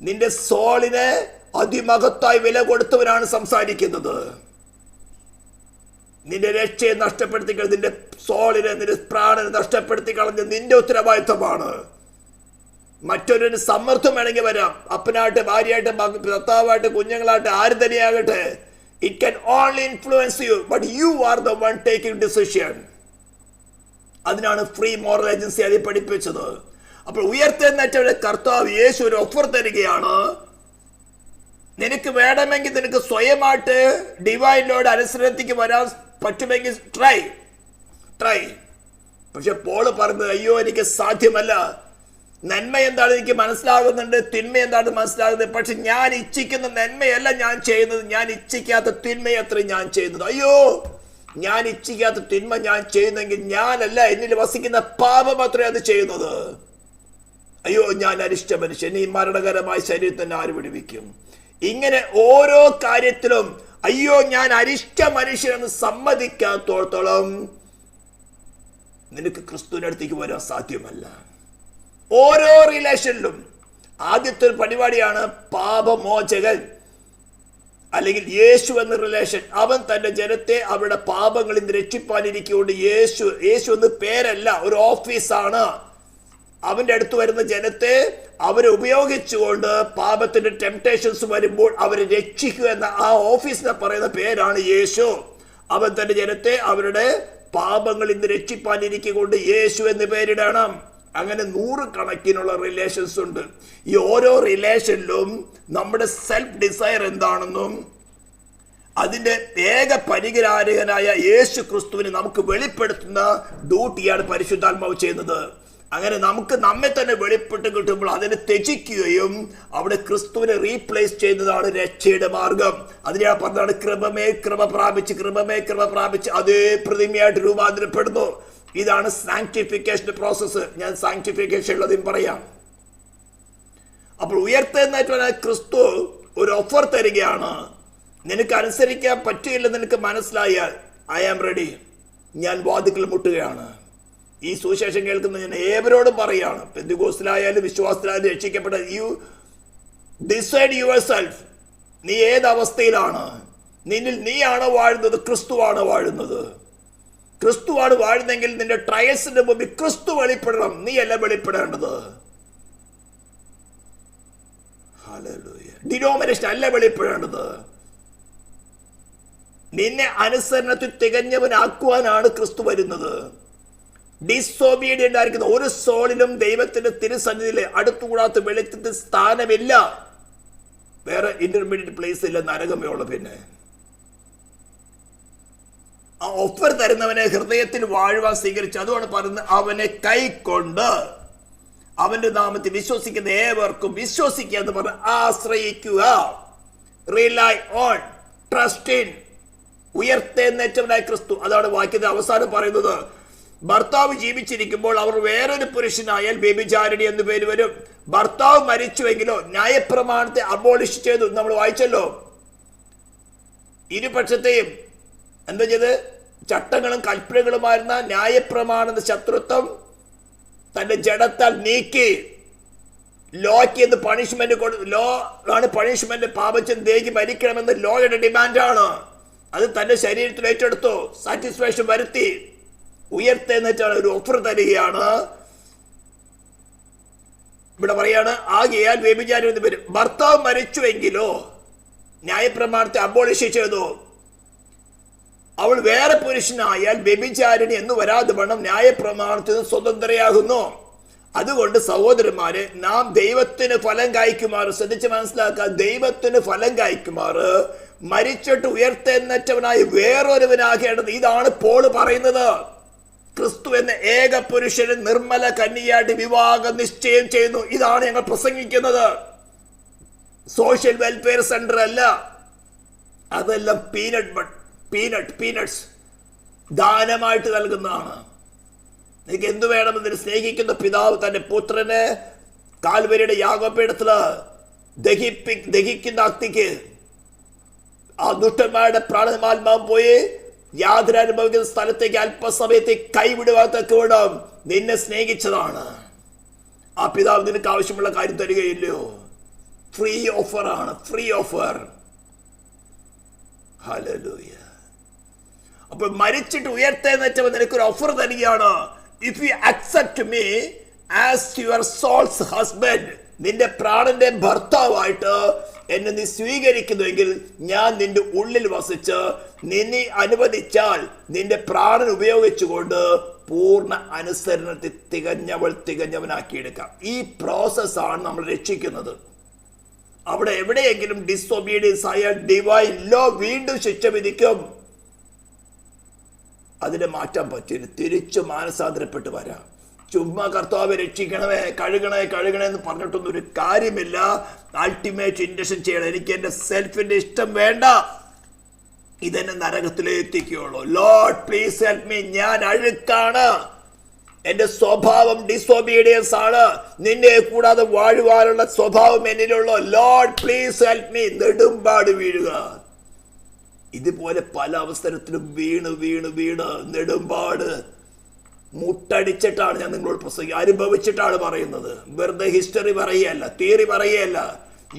നിന്റെ സോളിനെ അതിമഹത്തായി വില കൊടുത്തവനാണ് സംസാരിക്കുന്നത്. നിന്റെ രക്ഷയെ നഷ്ടപ്പെടുത്തി കളഞ്ഞ, നിന്റെ സോളിനെ, നിന്റെ പ്രാണനെ നഷ്ടപ്പെടുത്തി കളഞ്ഞ നിന്റെ ഉത്തരവാദിത്തമാണ്. മറ്റൊരു സമ്മർദ്ദം വേണമെങ്കിൽ വരാം. അപ്പനായിട്ട്, ഭാര്യയായിട്ട്, ഭർത്താവായിട്ട്, കുഞ്ഞുങ്ങളായിട്ട്, ആര് തന്നെയാകട്ടെ. It can only influence you, but you are the one taking decision. അതിനാണ് ഫ്രീ മോറൽ ഏജൻസി അതിൽ പഠിപ്പിച്ചത്. അപ്പോൾ ഉയർത്തെഴുന്നേറ്റവരുടെ കർത്താവ് യേശു ഒരു ഓഫർ തരികയാണ്. നിനക്ക് വേണമെങ്കിൽ നിനക്ക് സ്വയമായിട്ട് ഡിവൈൻ ലോയുടെ അനുസരണത്തിലേക്ക് വരാൻ പറ്റുമെങ്കിൽ ട്രൈ. പക്ഷെ പോള് പറഞ്ഞത്, അയ്യോ എനിക്ക് സാധ്യമല്ല. നന്മ എന്താണ് എനിക്ക് മനസ്സിലാകുന്നുണ്ട്, തിന്മ എന്താണെന്ന് മനസ്സിലാകുന്നത്. പക്ഷെ ഞാൻ ഇച്ഛിക്കുന്ന നന്മയല്ല ഞാൻ ചെയ്യുന്നത്, ഞാൻ ഇച്ഛിക്കാത്ത തിന്മയത്ര ഞാൻ ചെയ്യുന്നത്. അയ്യോ, ഞാൻ ഇച്ഛിക്കാത്ത തിന്മ ഞാൻ ചെയ്യുന്നെങ്കിൽ ഞാനല്ല, എന്നിൽ വസിക്കുന്ന പാപം അത്രേ അത് ചെയ്യുന്നത്. അയ്യോ, ഞാൻ അരിഷ്ട മനുഷ്യൻ, ഈ മരണകരമായ ശരീരത്തിന് ആര് വിടുവിക്കും? ഇങ്ങനെ ഓരോ കാര്യത്തിലും അയ്യോ ഞാൻ അരിഷ്ട മനുഷ്യനെന്ന് സമ്മതിക്കാത്തോളത്തോളം നിനക്ക് ക്രിസ്തുവിന്റെ അടുത്തേക്ക് വരാൻ സാധ്യമല്ല. ഓരോ റിലേഷനിലും ആദ്യത്തെ ഒരു പരിപാടിയാണ് പാപമോചകൻ, അല്ലെങ്കിൽ യേശു എന്ന റിലേഷൻ. അവൻ തന്റെ ജനത്തെ അവരുടെ പാപങ്ങളിൽ നിന്ന് രക്ഷിപ്പാനിരിക്കൊണ്ട് യേശു എന്ന് പേരല്ല, ഒരു ഓഫീസാണ്. അവന്റെ അടുത്ത് വരുന്ന ജനത്തെ അവരെ ഉപയോഗിച്ചുകൊണ്ട് പാപത്തിന്റെ ടെംപ്ടേഷൻസ് വരുമ്പോൾ അവരെ രക്ഷിക്കുക എന്ന ആ ഓഫീസിനെ പറയുന്ന പേരാണ് യേശു. അവൻ തന്റെ ജനത്തെ അവരുടെ പാപങ്ങളിൽ നിന്ന് രക്ഷിപ്പാനിരിക്കൊണ്ട് യേശു എന്ന് പേരിടണം. അങ്ങനെ 100 കണക്കിനുള്ള റിലേഷൻസ് ഉണ്ട്. ഈ ഓരോ റിലേഷനിലും നമ്മുടെ സെൽഫ് ഡിസയർ എന്താണെന്നും അതിന്റെ ഏക പരിഹാരകനായ യേശു ക്രിസ്തുവിനെ നമുക്ക് വെളിപ്പെടുത്തുന്ന ഡ്യൂട്ടിയാണ് പരിശുദ്ധാത്മാവ് ചെയ്യുന്നത്. അങ്ങനെ നമുക്ക് നമ്മെ തന്നെ വെളിപ്പെട്ട് കിട്ടുമ്പോൾ അതിനെ ത്യജിക്കുകയും അവിടെ ക്രിസ്തുവിനെ റീപ്ലേസ് ചെയ്യുന്നതാണ് രക്ഷയുടെ മാർഗം. അതിനെയാണ് പറഞ്ഞതാണ് കൃപമേ കൃപ പ്രാപിച്ച് അതേ പ്രതിമയായിട്ട് രൂപാന്തരപ്പെടുന്നു. ഇതാണ് സാങ്ക്ടിഫിക്കേഷൻ പ്രോസസ്സ്. ഞാൻ സാങ്ക്ടിഫിക്കേഷൻ ഉള്ളതും പറയാം. അപ്പോൾ ഉയർത്തെഴുന്നേറ്റവനായ ക്രിസ്തു ഒരു ഓഫർ തരികയാണ്. നിനക്ക് അനുസരിക്കാൻ പറ്റിയില്ലെന്ന് നിനക്ക് മനസ്സിലായാൽ ഐ ആം റെഡി, ഞാൻ വാതിക്കൽ മുട്ടുകയാണ്. ഈ സുവിശേഷം കേൾക്കുന്ന ഞാൻ ഏവരോടും പറയാണ്, പെന്തിക്കോസ്തിലായാലും വിശ്വാസത്തിലായാലും രക്ഷിക്കപ്പെട്ട യു ഡിസൈഡ് യുവർ സെൽഫ്. നീ ഏത് അവസ്ഥയിലാണ്? നിന്നിൽ നീയാണോ വാഴുന്നത്, ക്രിസ്തുവാണോ വാഴുന്നത്? ക്രിസ്തുവാണ് വാഴുന്നെങ്കിൽ നിന്റെ ട്രയൽസിന്റെ മുമ്പിൽ ക്രിസ്തു വെളിപ്പെടണം, നീ അല്ല വെളിപ്പെടേണ്ടത്. ഡിനോമിനേഷൻ അല്ല വെളിപ്പെടേണ്ടത്. നിന്നെ അനുസരണത്തിൽ തികഞ്ഞവനാക്കുവാനാണ് ക്രിസ്തു വരുന്നത്. ഡിസോബീഡിയന്റ് ആയിരിക്കുന്ന ഒരു സോളിലും ദൈവത്തിന്റെ തിരുസന്നിധിയിൽ അടുത്തുകൂടാത്ത വെളിച്ചത്തിൽ സ്ഥാനമില്ല. വേറെ ഇന്റർമീഡിയറ്റ് പ്ലേസ് ഇല്ല, നരകമേ ഉള്ളു. പിന്നെ ആ ഓഫർ തരുന്നവനെ ഹൃദയത്തിൽ വാഴുവാൻ സ്വീകരിച്ചു. അതുകൊണ്ട് പറയുന്നത് അവനെ കൈക്കൊണ്ട് അവന്റെ നാമത്തിൽ വിശ്വസിക്കുന്ന ഏവർക്കും വിശ്വസിക്കുക എന്ന് പറഞ്ഞ് ആശ്രയിക്കുക. Rely on, trust in. ഉയർത്തെഴുന്നേറ്റവനായ ക്രിസ്തു. അതാണ് വാക്യത്തിന്റെ അവസാനം പറയുന്നത്. ഭർത്താവ് ജീവിച്ചിരിക്കുമ്പോൾ അവർ വേറൊരു പുരുഷനായാൽ വ്യഭിചാരിണി എന്ന് പേര് വരും. ഭർത്താവ് മരിച്ചുവെങ്കിലോ ന്യായപ്രമാണത്തെ അബോളിഷ് ചെയ്തു. നമ്മൾ വായിച്ചല്ലോ. ഇരുപക്ഷത്തെയും എന്താ ചെയ്ത്? ചട്ടങ്ങളും കൽപ്പനകളുമായിരുന്ന ന്യായപ്രമാണ ശത്രുത്വം തന്റെ ജഡത്താൽ നീക്കി. ലോയ്ക്ക് എന്ത് പണിഷ്മെന്റ് ലോ ആണ് പണിഷ്മെന്റ്. പാപച്ചൻ ദേഹി മരിക്കണമെന്ന് ലോയുടെ ഡിമാൻഡാണ്. അത് തന്റെ ശരീരത്തിൽ ഏറ്റെടുത്തു, സാറ്റിസ്ഫാക്ഷൻ വരുത്തി. ഉയർത്തെഴുന്നേറ്റാണ് ഒരു ഓഫർ തരികയാണ്. ഇവിടെ പറയാണ് ആകയാൽ വ്യഭിചാരം എന്ന് വരും. ഭർത്താവ് മരിച്ചുവെങ്കിലോ ന്യായപ്രമാണത്തെ അബോളിഷ് ചെയ്തു. അവൾ വേറെ പുരുഷനായാൽ വ്യഭിചാരിണി എന്ന് വരാതെ വണ്ണം ന്യായപ്രമാണത്തിൽ നിന്ന് സ്വതന്ത്രയാകുന്നു. അതുകൊണ്ട് സഹോദരന്മാരെ, നാം ദൈവത്തിന് ഫലം കായ്ക്കുമാറ് ശ്രദ്ധിച്ച് മനസ്സിലാക്കുക. ദൈവത്തിന് ഫലം കായ്ക്കുമാറ് മരിച്ചിട്ട് ഉയർത്തെഴുന്നേറ്റവനായി വേറൊരുവനാകേണ്ടത്. ഇതാണ് പോൾ പറയുന്നത്. ക്രിസ്തു എന്ന ഏക പുരുഷന് നിർമ്മല കന്യയായിട്ട് വിവാഹം നിശ്ചയം ചെയ്യുന്നു. ഇതാണ് ഞങ്ങൾ പ്രസംഗിക്കുന്നത്. സോഷ്യൽ വെൽഫെയർ സെന്റർ അല്ല. അതെല്ലാം പീനട്സ് ദാനമായിട്ട് നൽകുന്നതാണ്. നിനക്ക് എന്തു വേണമെന്ന് സ്നേഹിക്കുന്ന പിതാവ് തന്റെ പുത്രനെ കാൽവരിയുടെ യാഗപീഠത്തില് ദഹിക്കുന്ന അഗ്നിക്ക് ആ ദുഷ്ടന്മാരുടെ പ്രാണമാത്മാവ് പോയി യാതൊരു അനുഭവിക്കുന്ന സ്ഥലത്തേക്ക് അല്പസമയത്തേക്ക് കൈവിടുവാത്തൊക്കെ വേണം. നിന്നെ സ്നേഹിച്ചതാണ് ആ പിതാവ്. നിനക്ക് ആവശ്യമുള്ള കാര്യം തരികയില്ലയോ? ഫ്രീ ഓഫർ ആണ്, ഫ്രീ ഓഫർ. ഹല്ലേലൂയ. അപ്പോൾ മരിച്ചിട്ട് ഉയർത്തെഴുന്നേറ്റവൻ നിനക്കൊരു ഓഫർ തരികയാണ്. If you accept me as your soul's husband, നിന്റെ പ്രാണന്റെ ഭർത്താവായിട്ട് എന്നെ നീ സ്വീകരിക്കുന്നുവെങ്കിൽ ഞാൻ നിന്റെ ഉള്ളിൽ വസിച്ച് നിന്നെ അനുവദിച്ചാൽ നിന്റെ പ്രാണൻ ഉപയോഗിച്ചുകൊണ്ട് പൂർണ്ണ അനുസരണത്തിൽ തികഞ്ഞവനാക്കിയെടുക്കാം. ഈ പ്രോസസ്സാണ് നമ്മൾ രക്ഷിക്കുന്നത്. അവിടെ എവിടെയെങ്കിലും ഡിസൊബീഡിയൻസ് ആയ ഡിവൈൻ ലോ വീണ്ടും ശിക്ഷ വിധിക്കും. അതിനെ മാറ്റാൻ പറ്റില്ല. തിരിച്ചു മാനസാന്തരപ്പെട്ട് വരാം. ചുമ്മാ കർത്താവെ രക്ഷിക്കണമേ കഴുകണേ എന്ന് പറഞ്ഞിട്ടൊന്നും ഒരു കാര്യമില്ല. അൾട്ടിമേറ്റ് ഇൻഡക്ഷൻ ചെയ്യണം. എനിക്ക് എന്റെ സെൽഫിന്റെ ഇഷ്ടം വേണ്ട, ഇതെന്നെ നരകത്തിലേക്ക് എത്തിക്കുകയുള്ളൂ. Lord please help me. ഞാൻ അഴുക്കാണ്, എന്റെ സ്വഭാവം ഡിസൊബീഡിയൻസ് ആണ്, നിന്നെ കൂടാതെ വാഴുവാനുള്ള സ്വഭാവം എന്നിലുള്ളൂ. Lord please help me. നെടുമ്പാട് വീഴുക. ഇതുപോലെ പല അവസരത്തിലും വീണ് നെടുമ്പാട് മുട്ടടിച്ചിട്ടാണ് ഞാൻ നിങ്ങളോട് പ്രസംഗിക്കുക, അനുഭവിച്ചിട്ടാണ് പറയുന്നത്. വെറുതെ ഹിസ്റ്ററി പറയുകയല്ല, തിയറി പറയുകയല്ല.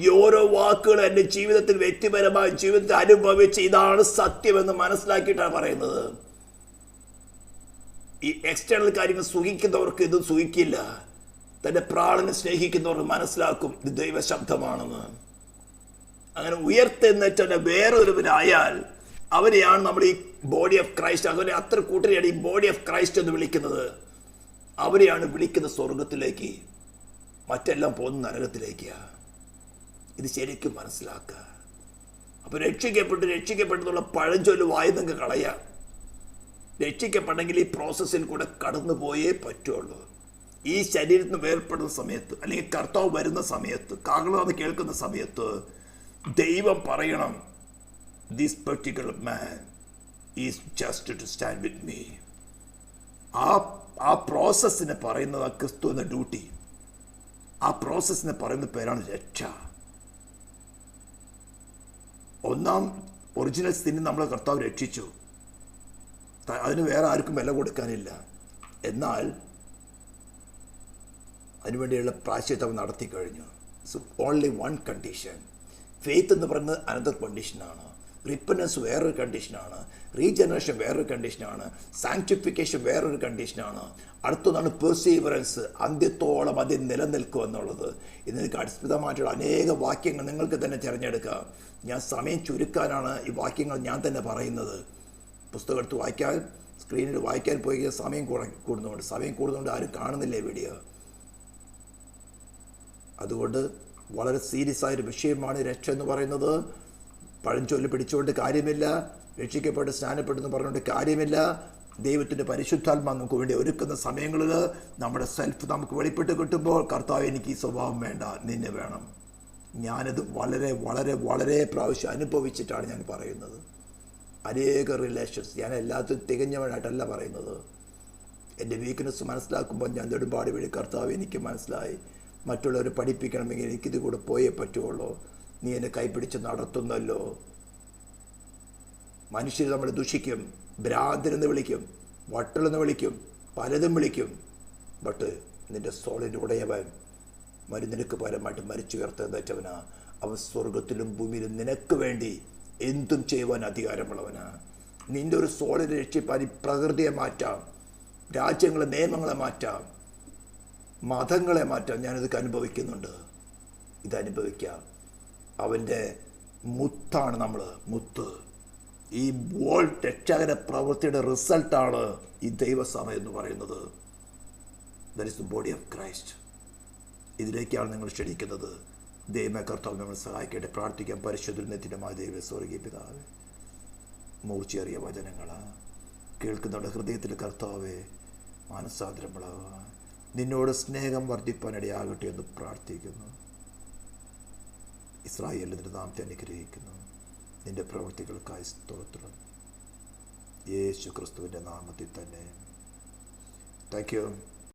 ഈ ഓരോ വാക്കുകളും എൻ്റെ ജീവിതത്തിൽ വ്യക്തിപരമായ ജീവിതത്തിൽ അനുഭവിച്ച് ഇതാണ് സത്യമെന്ന് മനസ്സിലാക്കിയിട്ടാണ് പറയുന്നത്. ഈ എക്സ്റ്റേണൽ കാര്യങ്ങൾ സുഖിക്കുന്നവർക്ക് ഇത് സുഖിക്കില്ല. തൻ്റെ പ്രാണനെ സ്നേഹിക്കുന്നവർ മനസ്സിലാക്കും ഇത് ദൈവശബ്ദമാണെന്ന്. അങ്ങനെ ഉയർത്തെഴുന്നേറ്റ് വേറൊരുവനായാൽ അവരെയാണ് നമ്മൾ ഈ ബോഡി ഓഫ് ക്രൈസ്റ്റ്, അവരെ അത്ര കൂട്ടരെയാണ് ഈ ബോഡി ഓഫ് ക്രൈസ്റ്റ് എന്ന് വിളിക്കുന്നത്. അവരെയാണ് വിളിക്കുന്നത് സ്വർഗത്തിലേക്ക്, മറ്റെല്ലാം പോകുന്ന നരകത്തിലേക്കാണ്. ഇത് ശരിക്കും മനസ്സിലാക്കുക. അപ്പോൾ രക്ഷിക്കപ്പെട്ടെന്നുള്ള പഴഞ്ചൊല്ല് വായി നിങ്ങൾക്ക് കളയാം. രക്ഷിക്കപ്പെട്ടെങ്കിൽ ഈ പ്രോസസ്സിൽ കൂടെ കടന്നു പോയേ പറ്റുള്ളൂ. ഈ ശരീരത്തിൽ നിന്ന് വേർപ്പെടുന്ന സമയത്ത്, അല്ലെങ്കിൽ കർത്താവ് വരുന്ന സമയത്ത്, കാഹളമെന്ന് കേൾക്കുന്ന സമയത്ത് ദൈവം പറയണം, this particular man is just to stand with me. ആ പ്രോസസ്സിനെ പറയുന്നത് ആ ക്രിസ്തു എന്ന ഡ്യൂട്ടി. ആ പ്രോസസ്സിനെ പറയുന്ന പേരാണ് രക്ഷ. ഒന്നാം ഒറിജിനൽ സ്ഥിതി നമ്മളെ കർത്താവ് രക്ഷിച്ചു, അതിന് വേറെ ആർക്കും വില കൊടുക്കാനില്ല. എന്നാൽ അതിനുവേണ്ടിയുള്ള പ്രായശ്ചിത്തം നടത്തി കഴിഞ്ഞു. So only one condition. Faith എന്ന് പറയുന്നത് അനദർ കണ്ടീഷനാണ്, റിപ്പനൻസ് വേറൊരു കണ്ടീഷനാണ്, റീജനറേഷൻ വേറൊരു കണ്ടീഷനാണ്, സാങ്ക്ടിഫിക്കേഷൻ വേറൊരു കണ്ടീഷനാണ്. അടുത്തതാണ് പെർസീവറൻസ്, അന്ത്യത്തോളം അതിൽ നിലനിൽക്കുക എന്നുള്ളത്. ഇതിനൊക്കെ അടിസ്ഥാനമായിട്ടുള്ള അനേക വാക്യങ്ങൾ നിങ്ങൾക്ക് തന്നെ തിരഞ്ഞെടുക്കാം. ഞാൻ സമയം ചുരുക്കാനാണ് ഈ വാക്യങ്ങൾ ഞാൻ തന്നെ പറയുന്നത്. പുസ്തകം എടുത്ത് വായിക്കാൻ, സ്ക്രീനിൽ വായിക്കാൻ പോയി സമയം കൂടുന്നതുകൊണ്ട് ആരും കാണുന്നില്ലേ വീഡിയോ. അതുകൊണ്ട് വളരെ സീരിയസ് ആയൊരു വിഷയമാണ് രക്ഷ എന്ന് പറയുന്നത്. പഴഞ്ചൊല്ല് പിടിച്ചുകൊണ്ട് കാര്യമില്ല, രക്ഷിക്കപ്പെട്ട് സ്നാനപ്പെട്ടെന്ന് പറഞ്ഞുകൊണ്ട് കാര്യമില്ല. ദൈവത്തിൻ്റെ പരിശുദ്ധാത്മാ നമുക്ക് വേണ്ടി ഒരുക്കുന്ന സമയങ്ങളിൽ നമ്മുടെ സെൽഫ് നമുക്ക് വെളിപ്പെട്ട് കിട്ടുമ്പോൾ, കർത്താവ് എനിക്ക് ഈ സ്വഭാവം വേണ്ട, നിന്നെ വേണം. ഞാനത് വളരെ വളരെ വളരെ പ്രാവശ്യം അനുഭവിച്ചിട്ടാണ് ഞാൻ പറയുന്നത്. അനേക റിലേഷൻസ്, ഞാൻ എല്ലാത്തിനും തികഞ്ഞവനായിട്ടല്ല പറയുന്നത്. എൻ്റെ വീക്ക്നെസ് മനസ്സിലാക്കുമ്പോൾ ഞാൻ നെടുമ്പാട് വഴി, കർത്താവ് എനിക്ക് മനസ്സിലായി, മറ്റുള്ളവരെ പഠിപ്പിക്കണമെങ്കിൽ എനിക്കിത് കൂടെ പോയേ പറ്റുള്ളൂ. നീ എന്നെ കൈപിടിച്ച് നടത്തുന്നല്ലോ. മനുഷ്യർ നമ്മളെ ദുഷിക്കും, ഭ്രാന്തരെന്ന് വിളിക്കും, വട്ടലെന്ന് വിളിക്കും, പലതും വിളിക്കും. ബട്ട് നിൻ്റെ സോളിൻ്റെ ഉടയവൻ നിനക്ക് പരമായിട്ട് മരിച്ചുയർത്തെന്നേറ്റവനാ. അവൻ സ്വർഗത്തിലും ഭൂമിയിലും നിനക്ക് വേണ്ടി എന്തും ചെയ്യുവാൻ അധികാരമുള്ളവനാ. നിൻ്റെ ഒരു സോളിനെ രക്ഷിപ്പാൻ ഈ പ്രകൃതിയെ മാറ്റാം, രാജ്യങ്ങളെ നിയമങ്ങളെ മാറ്റാം, മതങ്ങളെ മാറ്റാം. ഞാനിതൊക്കെ അനുഭവിക്കുന്നുണ്ട്. ഇതനുഭവിക്കാം. അവൻ്റെ മുത്താണ് നമ്മൾ, മുത്ത്. ഈ വേൾഡ് രക്ഷകര പ്രവൃത്തിയുടെ റിസൾട്ടാണ് ഈ ദൈവസഭ എന്ന് പറയുന്നത്. That is the body of Christ. ഇതിലേക്കാണ് നിങ്ങൾ ക്ഷണിക്കുന്നത്. ദൈവമേ കർത്താവ് നമ്മൾ സഹായിക്കട്ടെ. പ്രാർത്ഥിക്കാൻ. പരിശുദ്ധമായ ദൈവ സ്വർഗീയ പിതാവേ, മൂർച്ചയേറിയ വചനങ്ങളാണ് കേൾക്കുന്നവരുടെ ഹൃദയത്തിൽ കർത്താവേ മാനസാന്തരമുള്ളതാ. നിന്നോട് സ്നേഹം വർദ്ധിപ്പാനിടയാകട്ടെ എന്ന് പ്രാർത്ഥിക്കുന്നു. ഇസ്രായേലിൻ്റെ നാമത്തെ അനുഗ്രഹിക്കുന്നു. നിൻ്റെ പ്രവൃത്തികൾക്കായി സ്തോത്രം. യേശു ക്രിസ്തുവിൻ്റെ നാമത്തിൽ തന്നെ. Thank you.